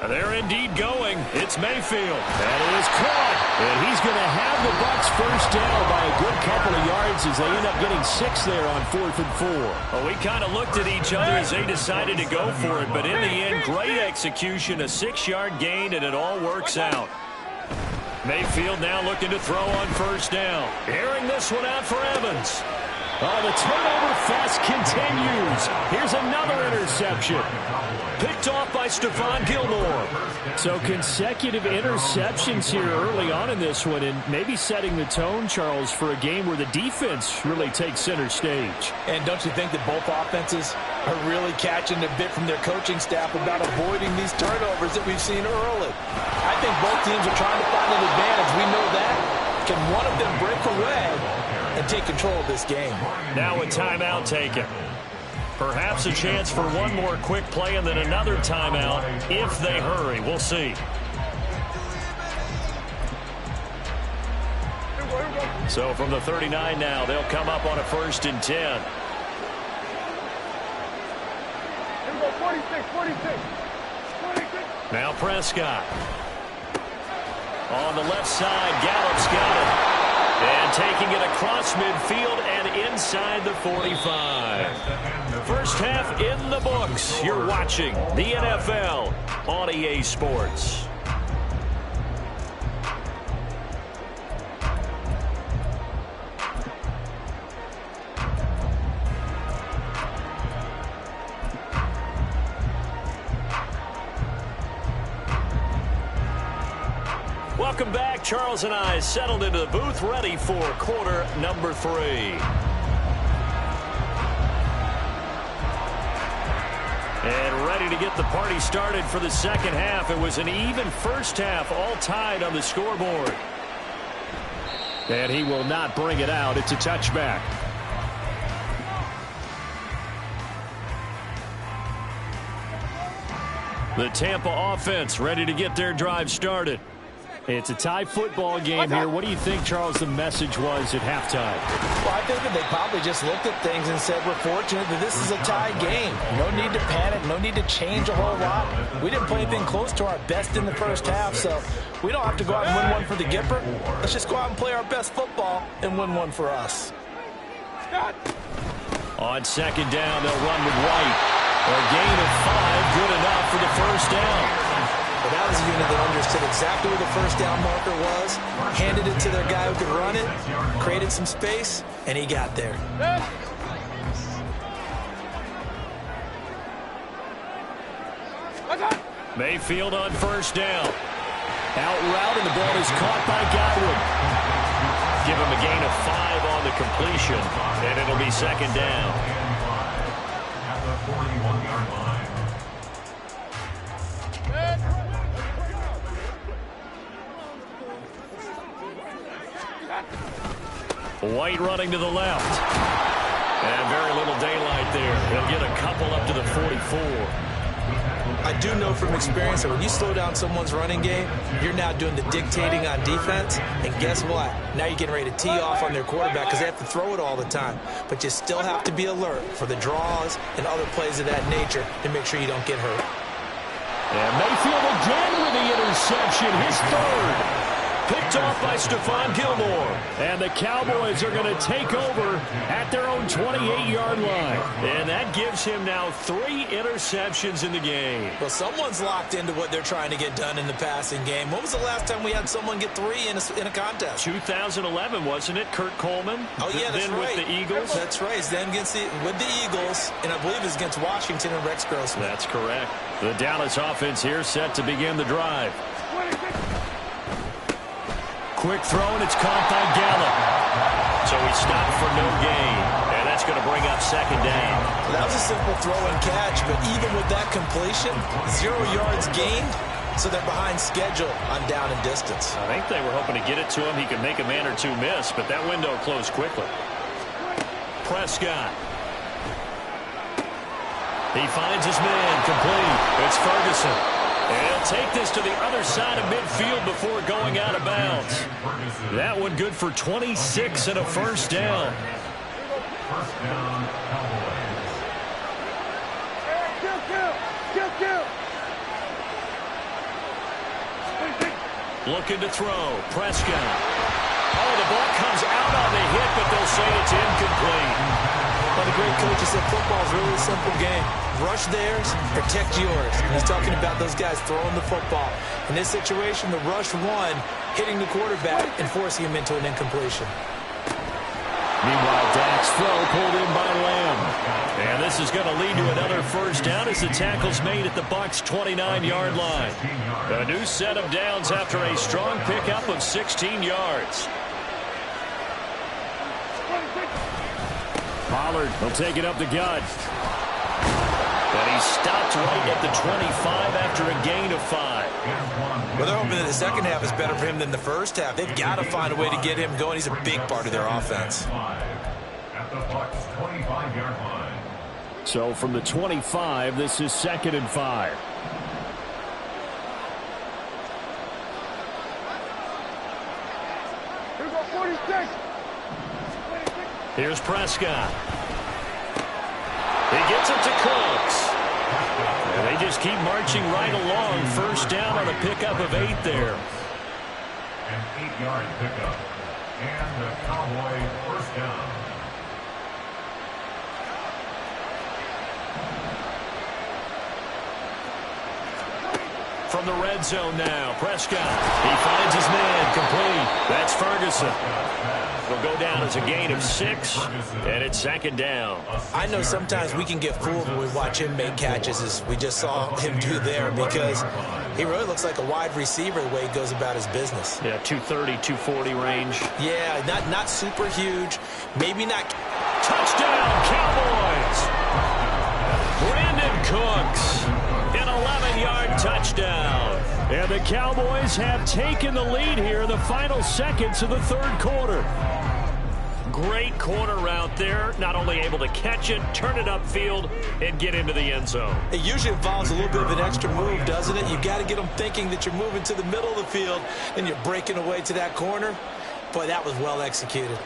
They're indeed going. It's Mayfield. That is caught. And he's going to have the Bucs first down by a good couple of yards as they end up getting 6 there on 4th and 4. Well, we kind of looked at each other as they decided to go for it, but in the end, great execution, a 6-yard gain, and it all works out. Mayfield now looking to throw on first down. Airing this one out for Evans. Oh, the turnover fest continues. Here's another interception. Picked off by Stephon Gilmore. So consecutive interceptions here early on in this one, and maybe setting the tone, Charles, for a game where the defense really takes center stage. And don't you think that both offenses are really catching a bit from their coaching staff about avoiding these turnovers that we've seen early? I think both teams are trying to find an advantage. We know that. Can one of them break away and take control of this game? Now a timeout taken. Perhaps a chance for one more quick play and then another timeout if they hurry. We'll see. So from the 39 now, they'll come up on a 1st and 10. Here we go, 46, 46. Now Prescott. On the left side, Gallup's got it. And taking it across midfield and inside the 45. First half in the books. You're watching the NFL on EA Sports. Welcome back. Charles and I settled into the booth, ready for quarter number 3. And ready to get the party started for the second half. It was an even first half, all tied on the scoreboard. And he will not bring it out. It's a touchback. The Tampa offense ready to get their drive started. It's a tie football game here. What do you think, Charles, the message was at halftime? Well, I think that they probably just looked at things and said, we're fortunate that this is a tie game. No need to panic. No need to change a whole lot. We didn't play anything close to our best in the first half, so we don't have to go out and win one for the Gipper. Let's just go out and play our best football and win one for us. On second down, they'll run with White. A gain of 5, good enough for the first down. But that was a unit that understood exactly where the first down marker was, handed it to their guy who could run it, created some space, and he got there. Mayfield on first down. Out route, and the ball is caught by Godwin. Give him a gain of 5 on the completion, and it'll be second down. At the 41-yard line. White running to the left. And very little daylight there. He'll get a couple up to the 44. I do know from experience that when you slow down someone's running game, you're now doing the dictating on defense. And guess what? Now you're getting ready to tee off on their quarterback because they have to throw it all the time. But you still have to be alert for the draws and other plays of that nature to make sure you don't get hurt. And Mayfield again with the interception, his 3rd. picked off by Stephon Gilmore. And the Cowboys are going to take over at their own 28-yard line. And that gives him now 3 interceptions in the game. Well, someone's locked into what they're trying to get done in the passing game. When was the last time we had someone get 3 in a contest? 2011, wasn't it? Kurt Coleman? Oh, yeah, that's then right. with the Eagles? That's right. It's then with the Eagles, and I believe it's against Washington and Rex Grossman. That's correct. The Dallas offense here set to begin the drive. Quick throw, and it's caught by Gallup. So he stopped for no gain, and that's going to bring up second down. That was a simple throw and catch, but even with that completion, 0 yards gained, so they're behind schedule on down and distance. I think they were hoping to get it to him. He could make a man or two miss, but that window closed quickly. Prescott. He finds his man complete. It's Ferguson. And he'll take this to the other side of midfield before going out of bounds. That one good for 26 and a first down. First down, Cowboys. Kill. Looking to throw. Prescott. Oh, the ball comes out on the hit, but they'll say it's incomplete. Well, the great coach said football is really a simple game. Rush theirs, protect yours. And he's talking about those guys throwing the football. In this situation, the rush one, hitting the quarterback and forcing him into an incompletion. Meanwhile, Dak's throw pulled in by Lamb. And this is going to lead to another first down as the tackle's made at the Bucs' 29-yard line. A new set of downs after a strong pickup of 16 yards. Pollard will take it up the gut. But he stopped right at the 25 after a gain of 5. Well, they're hoping that the second half is better for him than the first half. They've got to find a way to get him going. He's a big part of their offense. At the Bucs' 25-yard line. So from the 25, this is 2nd and 5. Here we go, 46. Here's Prescott. He gets it to Cooks. And they just keep marching right along. First down on a pickup of 8 there. An 8-yard pickup. And the Cowboy first down. From the red zone now, Prescott. He finds his man complete. That's Ferguson. Will go down as a gain of 6, and it's 2nd down. I know sometimes we can get fooled when we watch him make catches, as we just saw him do there, because he really looks like a wide receiver the way he goes about his business. Yeah, 230, 240 range. Yeah, not super huge. Maybe not. Touchdown, Cowboys! Brandon Cooks, an 11-yard touchdown. And the Cowboys have taken the lead here in the final seconds of the third quarter. Great corner route there. Not only able to catch it, turn it upfield, and get into the end zone. It usually involves a little bit of an extra move, doesn't it? You've got to get them thinking that you're moving to the middle of the field and you're breaking away to that corner. Boy, that was well executed.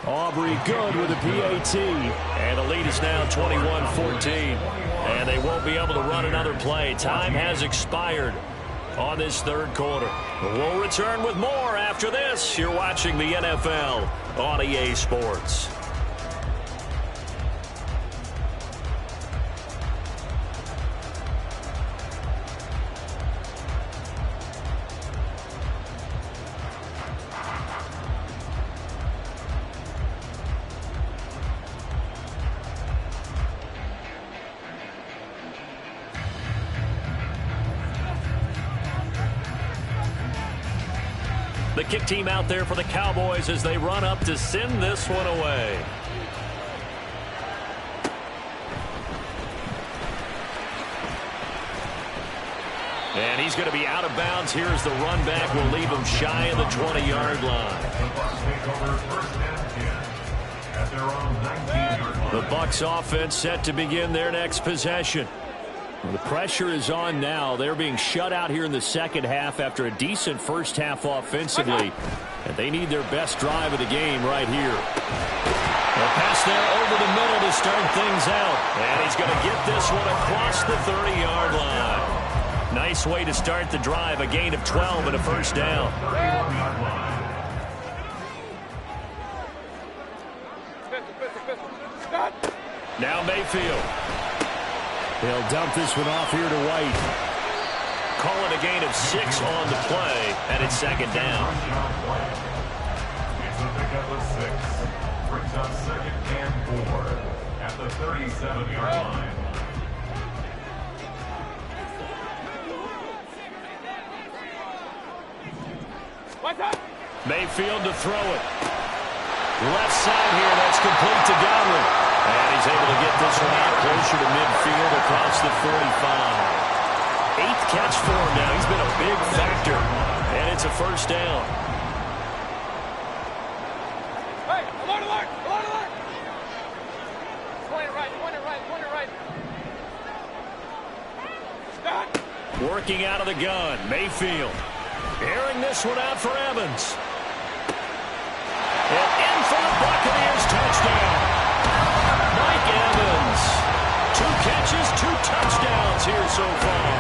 Aubrey good with a PAT. And the lead is now 21-14. And they won't be able to run another play. Time has expired on this third quarter. We'll return with more after this. You're watching the NFL on EA Sports. The kick team out there for the Cowboys as they run up to send this one away. And he's going to be out of bounds. Here's the run back. Will leave him shy of the 20-yard line. The Bucs offense set to begin their next possession. The pressure is on now. They're being shut out here in the second half after a decent first half offensively. And they need their best drive of the game right here. A pass there over the middle to start things out. And he's going to get this one across the 30-yard line. Nice way to start the drive. A gain of 12 and a first down. Now Mayfield. He'll dump this one off here to White. Call it a gain of 6 on the play, and it's second down. It's a pickup of 6. Brings up second and 4 at the 37-yard line. Mayfield to throw it. Left side here, that's complete to Godwin. And he's able to get this one out closer to midfield across the 45. 8th catch for him now. He's been a big factor. And it's a first down. Hey, alert, alert, alert, alert. Point it right, point it right, point it right. Stop. Working out of the gun, Mayfield. Airing this one out for Evans. And in for the Buccaneers, touchdown. Mike Evans. 2 catches, 2 touchdowns here so far.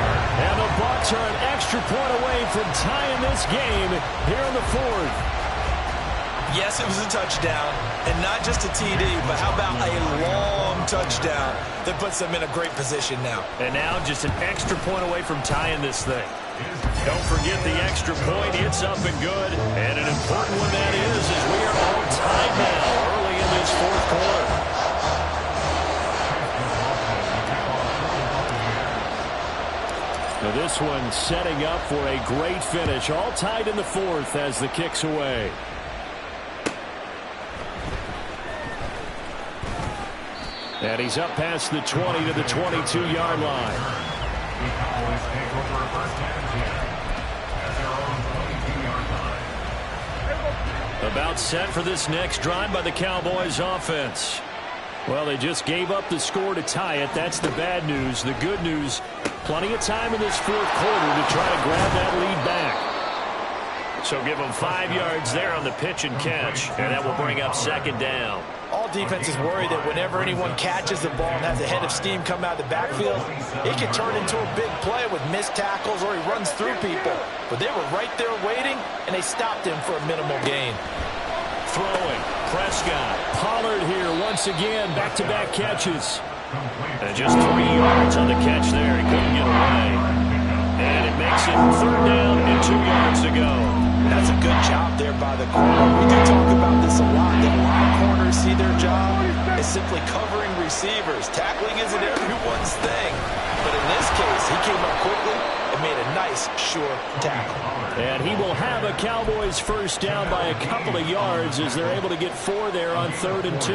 And the Bucs are an extra point away from tying this game here in the 4th. Yes, it was a touchdown, and not just a TD, but how about a long touchdown that puts them in a great position now. And now just an extra point away from tying this thing. Don't forget the extra point. It's up and good. And an important one that is, as we are all tied now early in this 4th quarter. Now this one setting up for a great finish. All tied in the 4th as the kick's away. And he's up past the 20 to the 22-yard line. The Cowboys take over a first and 10 at their own 22-yard line. About set for this next drive by the Cowboys offense. Well, they just gave up the score to tie it. That's the bad news. The good news, plenty of time in this 4th quarter to try to grab that lead back. So give them 5 yards there on the pitch and catch, and that will bring up second down. All defenses worry that whenever anyone catches the ball and has a head of steam come out of the backfield, it can turn into a big play with missed tackles or he runs through people. But they were right there waiting, and they stopped him for a minimal gain. Throwing, Prescott. Pollard here once again, back-to-back catches. And just 3 yards on the catch there. He couldn't get away. And it makes it 3rd down and 2 yards to go. That's a good job there by the corner. We do talk about this a lot, that a lot of corners see their job as simply covering receivers. Tackling isn't everyone's thing. But in this case, he came up quickly and made a nice, sure tackle. And he will have a Cowboys first down by a couple of yards as they're able to get 4 there on 3rd and 2.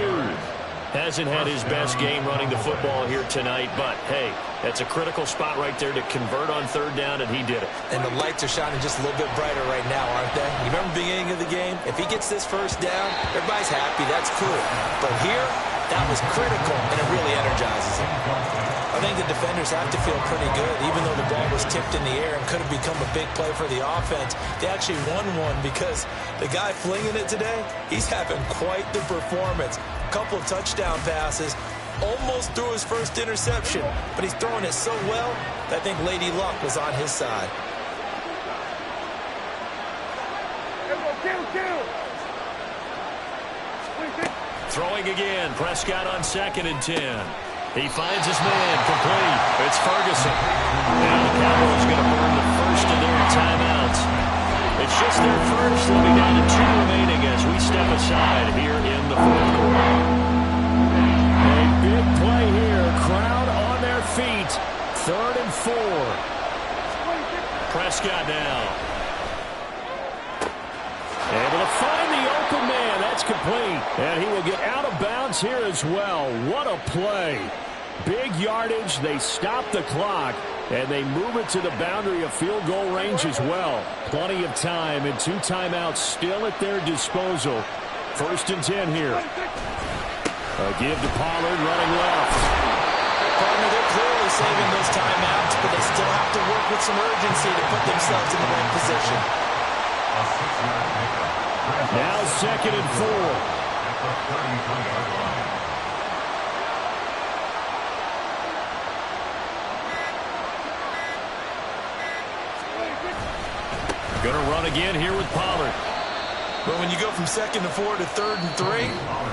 Hasn't had his best game running the football here tonight, but hey, that's a critical spot right there to convert on 3rd down, and he did it. And the lights are shining just a little bit brighter right now, aren't they? You remember the beginning of the game? If he gets this first down, everybody's happy. That's cool. But here, that was critical, and it really energizes him. I think the defenders have to feel pretty good. Even though the ball was tipped in the air and could have become a big play for the offense, they actually won one because the guy flinging it today, he's having quite the performance. Couple of touchdown passes, almost threw his first interception, but he's throwing it so well that I think Lady Luck was on his side. Throwing again, Prescott on 2nd and 10. He finds his man, complete. It's Ferguson. And the Cowboys going to burn the first of their timeouts. It's just their first. They'll be down to 2 remaining as we step aside here in the 4th quarter. A big play here. Crowd on their feet. 3rd and 4. Prescott now. Able to find the open man. That's complete. And he will get out of bounds here as well. What a play. Big yardage. They stop the clock. And they move it to the boundary of field goal range as well. Plenty of time and 2 timeouts still at their disposal. 1st and 10 here. A give to Pollard running left. Partner, they're clearly saving those timeouts, but they still have to work with some urgency to put themselves in the right position. Now 2nd and 4. Going to run again here with Pollard. But when you go from 2nd to 4 to 3rd and 3,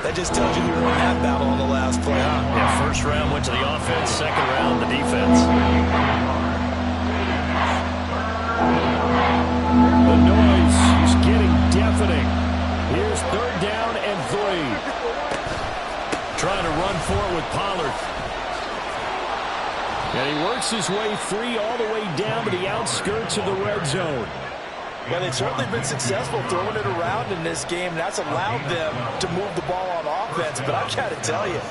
that just tells you who won that battle on the last play, huh? Yeah, first round went to the offense, second round the defense. The noise is getting deafening. Here's 3rd down and 3. Trying to run for it with Pollard. And he works his way free all the way down to the outskirts of the red zone. Well, they've certainly been successful throwing it around in this game. That's allowed them to move the ball on offense. But I've got to tell you,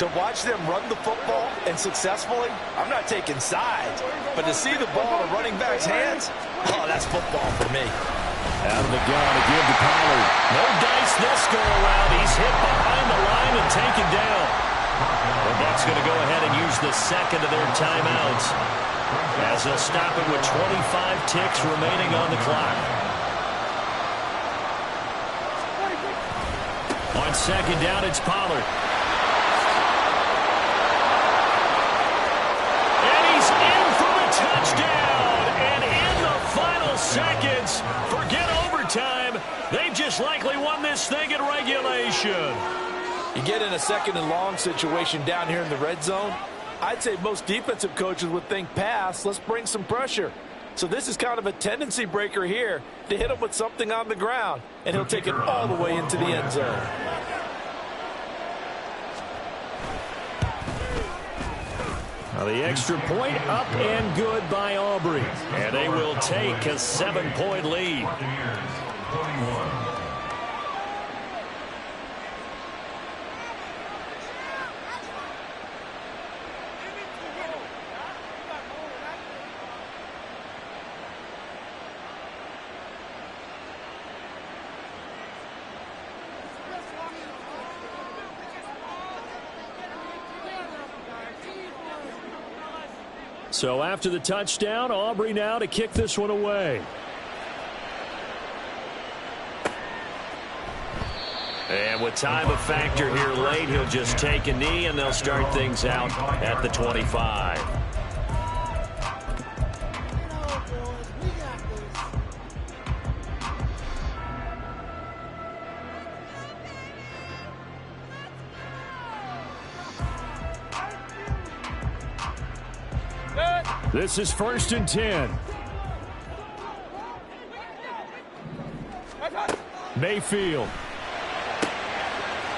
to watch them run the football and successfully, I'm not taking sides. But to see the ball in a running back's hands, oh, that's football for me. Out of the gun to give to Pollard. No dice this go around. He's hit behind the line and taken down. The Bucs going to go ahead and use the second of their timeouts, as they'll stop it with 25 ticks remaining on the clock. On 2nd down, it's Pollard. And he's in for the touchdown. And in the final seconds, forget overtime. They've just likely won this thing in regulation. You get in a 2nd and long situation down here in the red zone, I'd say most defensive coaches would think pass, let's bring some pressure. So this is kind of a tendency breaker here to hit him with something on the ground, and he'll take it all the way into the end zone. Now the extra point up and good by Aubrey. And they will take a 7-point lead. So after the touchdown, Aubrey now to kick this one away. And with time a factor here late, he'll just take a knee and they'll start things out at the 25. This is 1st and 10. Mayfield.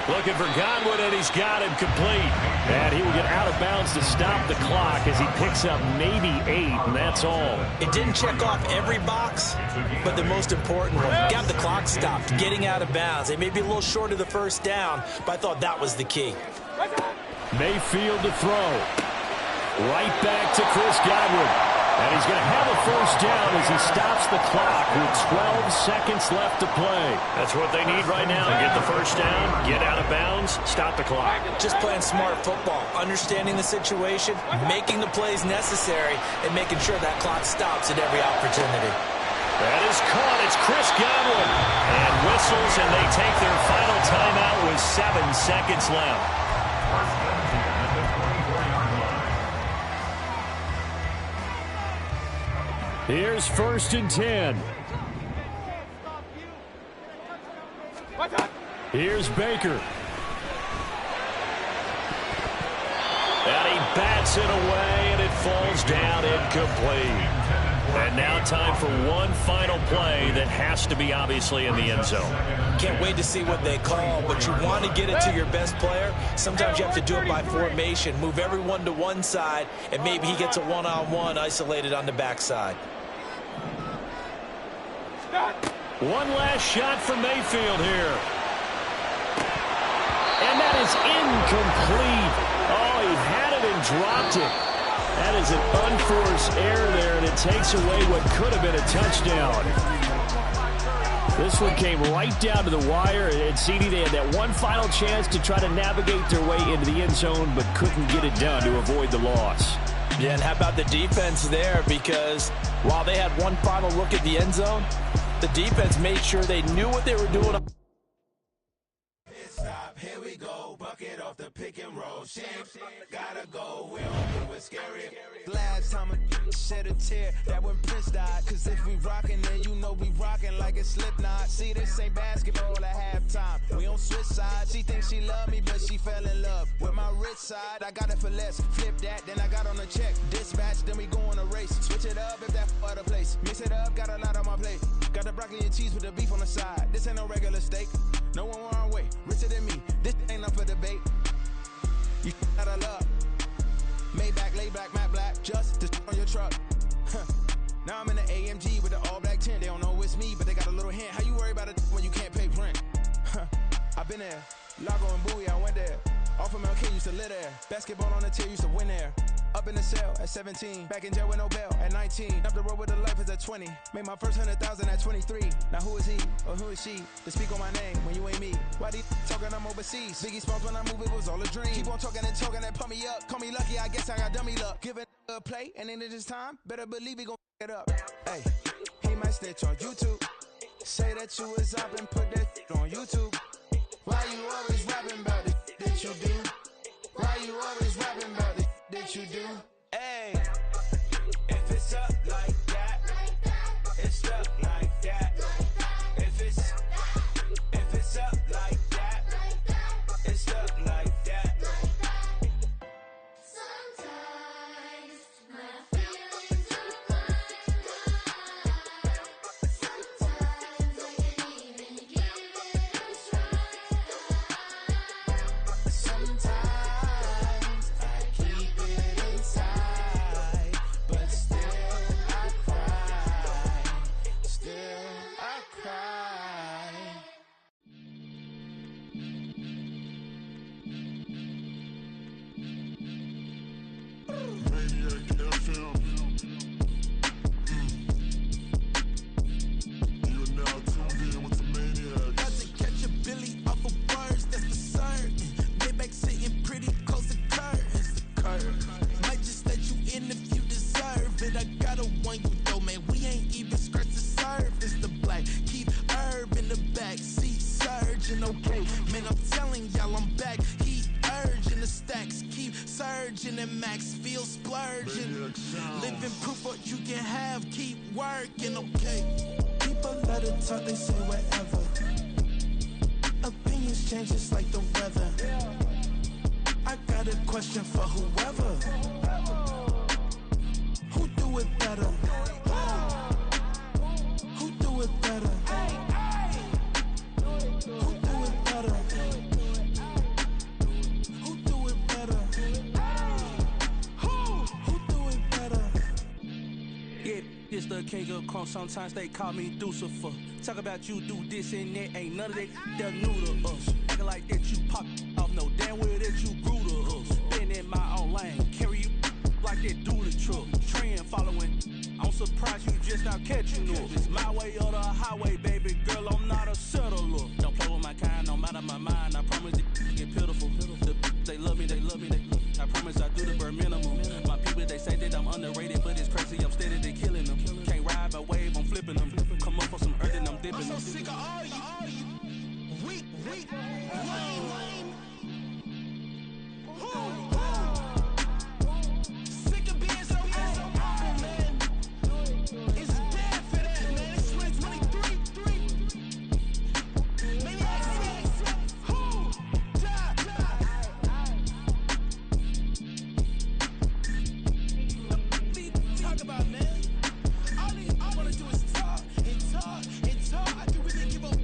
Looking for Godwin, and he's got him complete. And he will get out of bounds to stop the clock as he picks up maybe 8, and that's all. It didn't check off every box, but the most important one, got the clock stopped, getting out of bounds. They may be a little short of the 1st down, but I thought that was the key. Mayfield to throw. Right back to Chris Godwin. And he's going to have a 1st down as he stops the clock with 12 seconds left to play. That's what they need right now. Get the 1st down, get out of bounds, stop the clock. Just playing smart football, understanding the situation, making the plays necessary, and making sure that clock stops at every opportunity. That is caught. It's Chris Godwin. And whistles, and they take their final timeout with 7 seconds left. Here's 1st and 10. Here's Baker. And he bats it away, and it falls down incomplete. And now time for one final play that has to be obviously in the end zone. Can't wait to see what they call, but you want to get it to your best player. Sometimes you have to do it by formation. Move everyone to one side, and maybe he gets a one-on-one isolated on the backside. One last shot for Mayfield here. And that is incomplete. Oh, he had it and dropped it. That is an unforced error there, and it takes away what could have been a touchdown. This one came right down to the wire, and CD, they had that one final chance to try to navigate their way into the end zone, but couldn't get it done to avoid the loss. Yeah, and how about the defense there? Because while they had one final look at the end zone, the defense made sure they knew what they were doing. Stop, here we go, bucket off the pick and roll. Shit, gotta go, we don't do it scary. Last time I shed a tear, that when Prince died. Cause if we rockin', then you know we rockin' like a Slipknot. See, this ain't basketball at halftime. We don't switch sides. She thinks she love me, but she fell in love with my rich side. I got it for less. Flip that, then I got on a check. Dispatch, then we go on a race. Switch it up if that other place. Mix it up, got a lot on my plate. Got the broccoli and cheese with the beef on the side. This ain't no regular steak. No one wrong way. Richer than me. This ain't up for debate. You out of luck. Maybach, lay back, matte black. Just to on your truck. Now I'm in the AMG with the all black tint. They don't know it's me, but they got a little hint. How you worry about it when you can't pay rent? I've been there. Lago and Bowie, I went there. Off of MLK, used to live there. Basketball on the tier, used to win there. Up in the cell at 17. Back in jail with no bail at 19. Up the road with the life is at 20. Made my first 100,000 at 23. Now who is he or who is she to speak on my name when you ain't me? Why they talking I'm overseas? Biggie Smalls when I move, it was all a dream. Keep on talking and pump me up. Call me lucky, I guess I got dummy luck. Give it a play, and then it's time. Better believe he gon' it up. Hey, he might snitch on YouTube. Say that you was up and put that on YouTube. Why you always rapping about it that you do? Why you always rapping about it that you do? Hey, if it's up like that, it's stuck like that. If it's up like that, it's stuck like that. Sometimes my feelings are blind. Sometimes I can't even give it a try. Sometimes I keep it inside, but still I cry. Still I cry. Maniac FM. You are now tuned in with the Maniacs. Got to catch a Billy off of words, that's for certain. Maybach sitting pretty close to curtains. The curve might just let you in if you deserve it. I gotta warn you though, man, we ain't even scratched the surface. The black keep herb in the back seat surging. Okay, man, I'm telling y'all I'm back. Heat urging the stacks keep surging and max feel splurging. Maniac sound. Living proof what you can have, keep working, okay. People let it talk, they say whatever. Opinions change just like the weather. I got a question for whoever. Who do it better? Who do it better? Who do it better? Who do it better? Who do it better? Yeah, it's the king of crunk. Sometimes they call me Lucifer. Talk about you do this and that. Ain't none of that they're new to us. Acting like that you pop off. No damn well that you grew to us. Been in my own lane. Carry you like that do the truck. Trend following. I'm surprised you just not catching up. It's my way or the highway, baby girl. I'm not a settler. Don't play with my kind, no matter my mind. I promise it get pitiful. They love me, they love me, they love me. I promise I do the bare minimum. My people, they say that I'm underrated, but it's crazy. I'm steady, they killing them. Can't ride my wave, I'm flipping them. Come up for some earth and I'm dipping them. I'm so sick of all you weak, lame. Sick of being so awful, man. It's dead for that, man. It's 2023. Maybe I see. Who? Talk about, man. All I wanna do is talk and talk and talk. I can really give up.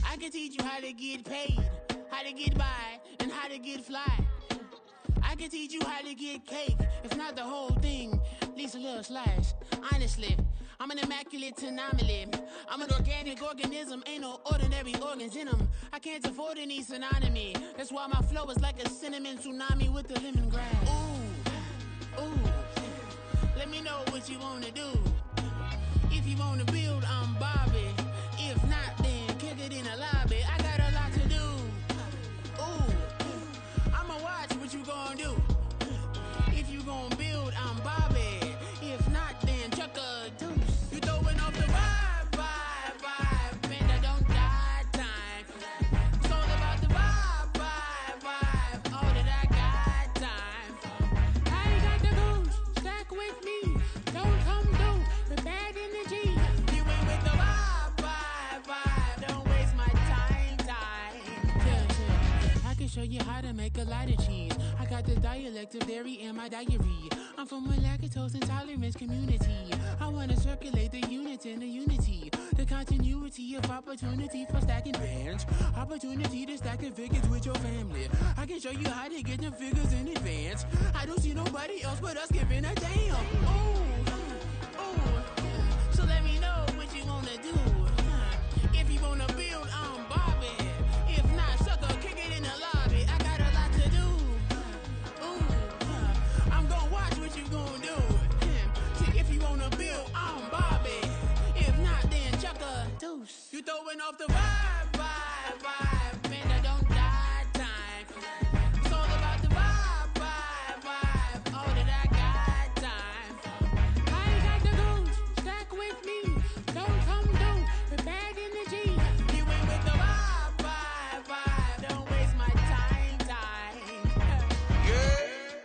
I can teach you how to get paid, how to get by, and how to get fly. I can teach you how to get cake, if not the whole thing, at least a little slice. Honestly, I'm an immaculate anomaly. I'm an organic organism, ain't no ordinary organs in them. I can't afford any synonymy. That's why my flow is like a cinnamon tsunami with the lemongrass. Ooh, let me know what you wanna do. If you wanna build, I'm Bobby. If not, then kick it in the lobby. I got a lot to do. Ooh, I'ma watch what you gon' lot of cheese. I got the dialect of dairy in my diary. I'm from a lactose intolerance community. I wanna circulate the units and the unity. The continuity of opportunity for stacking bands. Opportunity to stack the figures with your family. I can show you how to get them figures in advance. I don't see nobody else but us giving a damn. Ooh, ooh. So let me know what you wanna do. If you wanna build, I'm Bobby. If not, sucker, kick it in the lobby. I got a lot to do. Ooh, I'm gonna watch what you gonna do. See, if you wanna build, I'm Bobby. If not, then chuck a deuce. You throwing off the vibe, vibe, vibe. Man, I don't die time. It's all about the vibe, vibe, vibe. All that I got time. I ain't got the goose. Stack with me. Don't come through. We're back in the G. You ain't with the vibe, vibe, vibe. Don't waste my time. Yeah,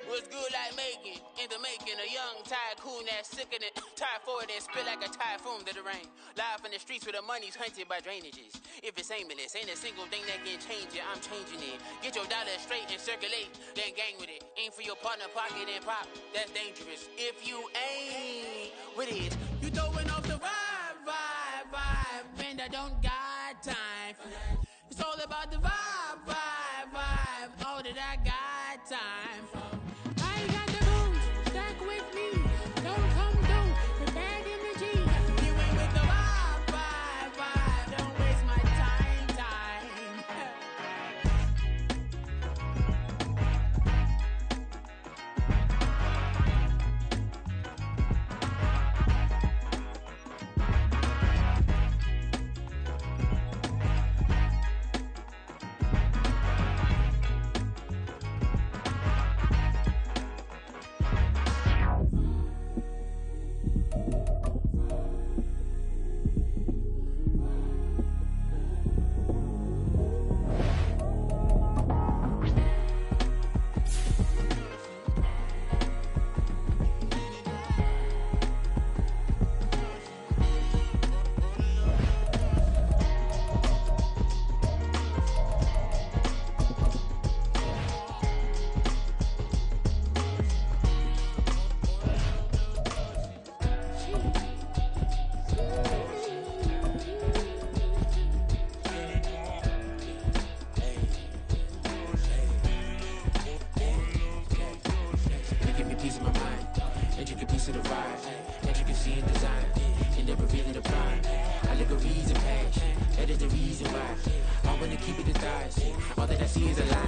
what's good like making? In the making, a young tycoon that's sick of it. Tired for it and spit like a typhoon to the rain. Live in the streets where the money's hunted by drainages. If it's aimless, ain't a single thing that can change it. I'm changing it. Get your dollar straight and circulate, then gang with it. Aim for your partner, pocket and pop. That's dangerous. If you ain't with it, you throwing off the vibe, vibe, vibe. Man, I don't got time for that. It's all about the vibe, vibe, vibe. All that I got time for. I ain't got the booze. Stack with me. Don't come through. We're back in the G. You ain't with the vibe, vibe, vibe. Don't waste my time.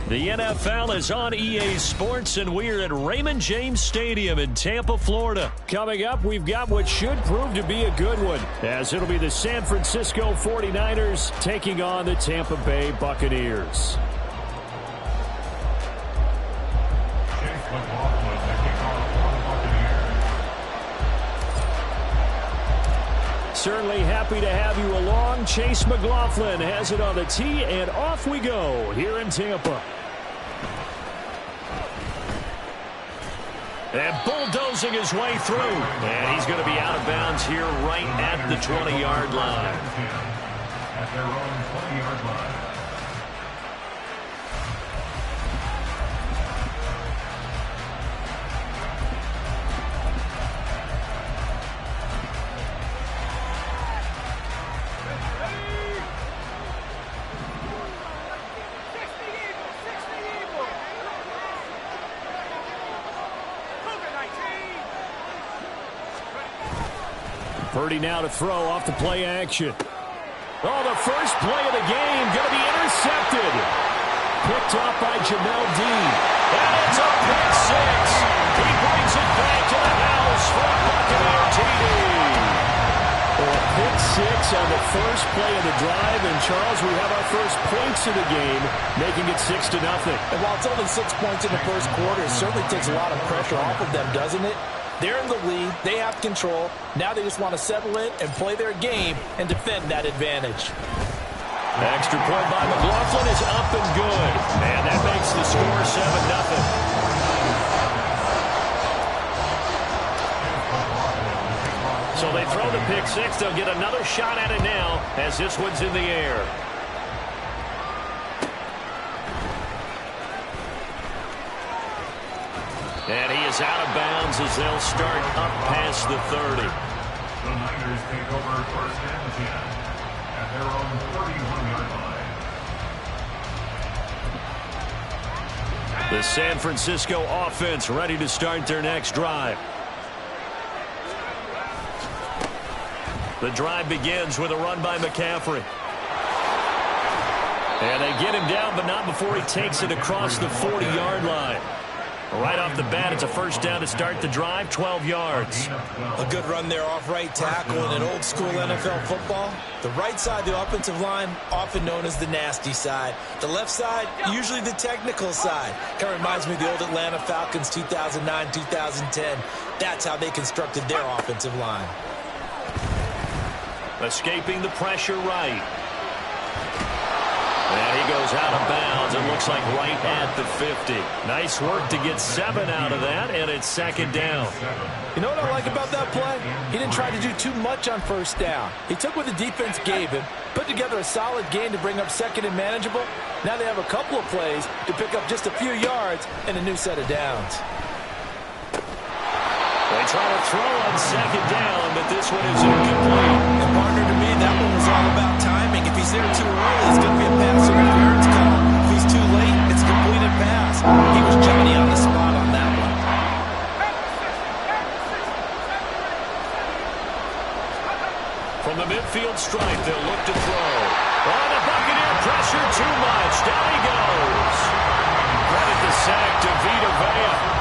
The NFL is on EA Sports, and we're at Raymond James Stadium in Tampa, Florida. Coming up, we've got what should prove to be a good one, as it'll be the San Francisco 49ers taking on the Tampa Bay Buccaneers. Certainly happy to have you along. Chase McLaughlin has it on the tee, and off we go here in Tampa. And bulldozing his way through. And he's going to be out of bounds here right at the 20-yard line. At their own 20-yard line. Purdy now to throw off the play action. Oh, the first play of the game going to be intercepted. Picked off by Jamel Dean. And it's a pick six. He brings it back to the house for a Buccaneer TD. A pick six on the first play of the drive. And, Charles, we have our first points of the game, making it 6-0. And while it's only 6 points in the first quarter, it certainly takes a lot of pressure off of them, doesn't it? They're in the lead. They have control. Now they just want to settle in and play their game and defend that advantage. The extra point by McLaughlin is up and good. And that makes the score 7-0. So they throw the pick six. They'll get another shot at it now as this one's in the air. And he is out of bounds as they'll start up past the 30. The Niners take over 1st and 10 at their own 31-yard line. The San Francisco offense ready to start their next drive. The drive begins with a run by McCaffrey. And they get him down, but not before he takes it across the 40-yard line. Right off the bat, it's a first down to start the drive, 12 yards. A good run there off right tackle in an old-school NFL football. The right side of the offensive line, often known as the nasty side. The left side, usually the technical side. Kind of reminds me of the old Atlanta Falcons 2009-2010. That's how they constructed their offensive line. Escaping the pressure right. And he goes out of bounds. It looks like right at the 50. Nice work to get 7 out of that, and it's second down. You know what I like about that play? He didn't try to do too much on first down. He took what the defense gave him, put together a solid gain to bring up second and manageable. Now they have a couple of plays to pick up just a few yards and a new set of downs. They try to throw on second down, but this one is incomplete. And partner, to me, that one was all about timing. If he's there too early, it's going to be a pass interference call. If he's too late, it's a completed pass. He was Johnny on the spot on that one. From the midfield stripe, they'll look to throw. On the Buccaneer pressure, too much. Down he goes. Credit the sack to Vita Vea.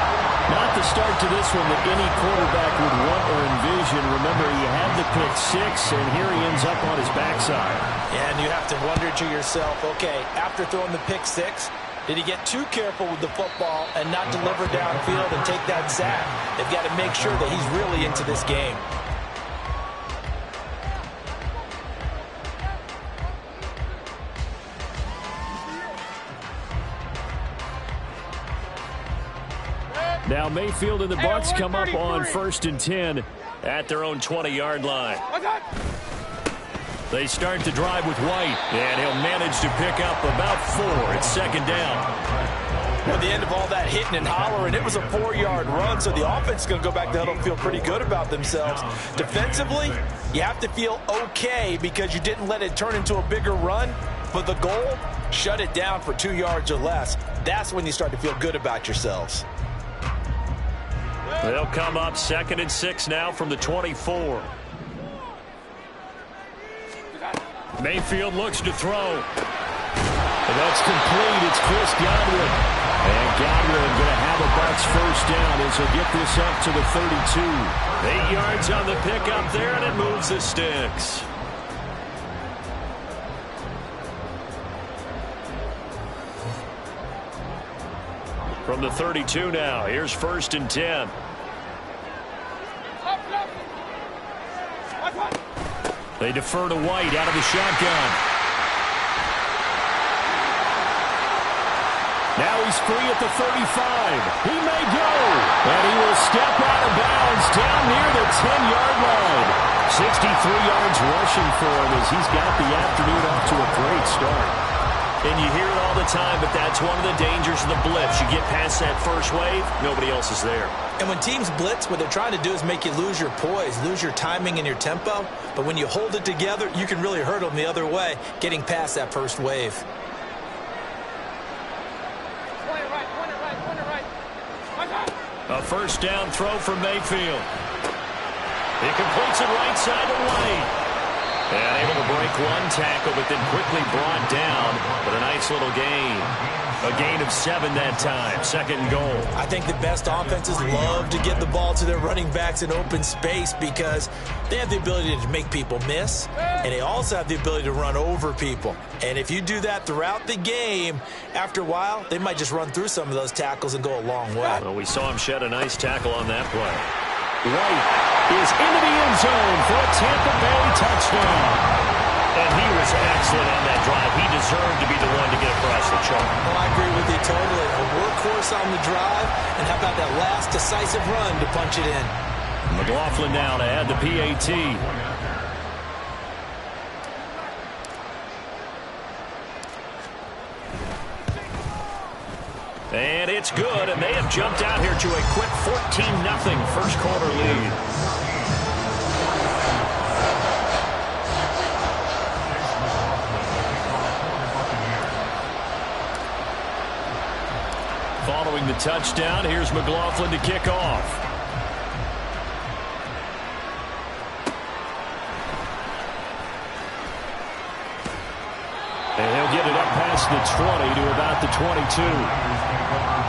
Not the start to this one that any quarterback would want or envision. Remember, he had the pick 6, and here he ends up on his backside. Yeah, and you have to wonder to yourself, okay, after throwing the pick 6, did he get too careful with the football and not deliver downfield and take that sack? They've got to make sure that he's really into this game. Now Mayfield and the Bucs come up on 1st and 10 at their own 20-yard line. They start the drive with White, and he'll manage to pick up about 4. It's second down. At the end of all that hitting and hollering, it was a 4-yard run, so the offense is going to go back to the huddle and feel pretty good about themselves. Defensively, you have to feel okay because you didn't let it turn into a bigger run, but the goal, shut it down for 2 yards or less. That's when you start to feel good about yourselves. They'll come up 2nd and 6 now from the 24. Mayfield looks to throw. And that's complete. It's Chris Godwin. And Godwin going to have a Bucs first down as he'll get this up to the 32. 8 yards on the pickup there, and it moves the sticks. From the 32 now, here's 1st and 10. They defer to White out of the shotgun. Now he's free at the 35. He may go. And he will step out of bounds down near the 10-yard line. 63 yards rushing for him as he's got the afternoon off to a great start. And you hear it all the time, but that's one of the dangers of the blitz. You get past that first wave, nobody else is there. And when teams blitz, what they're trying to do is make you lose your poise, lose your timing and your tempo. But when you hold it together, you can really hurt them the other way, getting past that first wave. A first down throw from Mayfield. He completes it right side to White. And able to break one tackle, but then quickly brought down. But a nice little gain. A gain of 7 that time. 2nd and goal. I think the best offenses love to get the ball to their running backs in open space because they have the ability to make people miss, and they also have the ability to run over people. And if you do that throughout the game, after a while, they might just run through some of those tackles and go a long way. Well, we saw him shed a nice tackle on that play. White is into the end zone for a Tampa Bay touchdown. And he was excellent on that drive. He deserved to be the one to get across the chalk. Well, I agree with you totally. A workhorse on the drive, and how about that last decisive run to punch it in? McLaughlin now to add the PAT. And it's good, and they have jumped out here to a quick 14-0 first quarter lead. Following the touchdown, here's McLaughlin to kick off. And he'll get it up past the 20 to about the 22.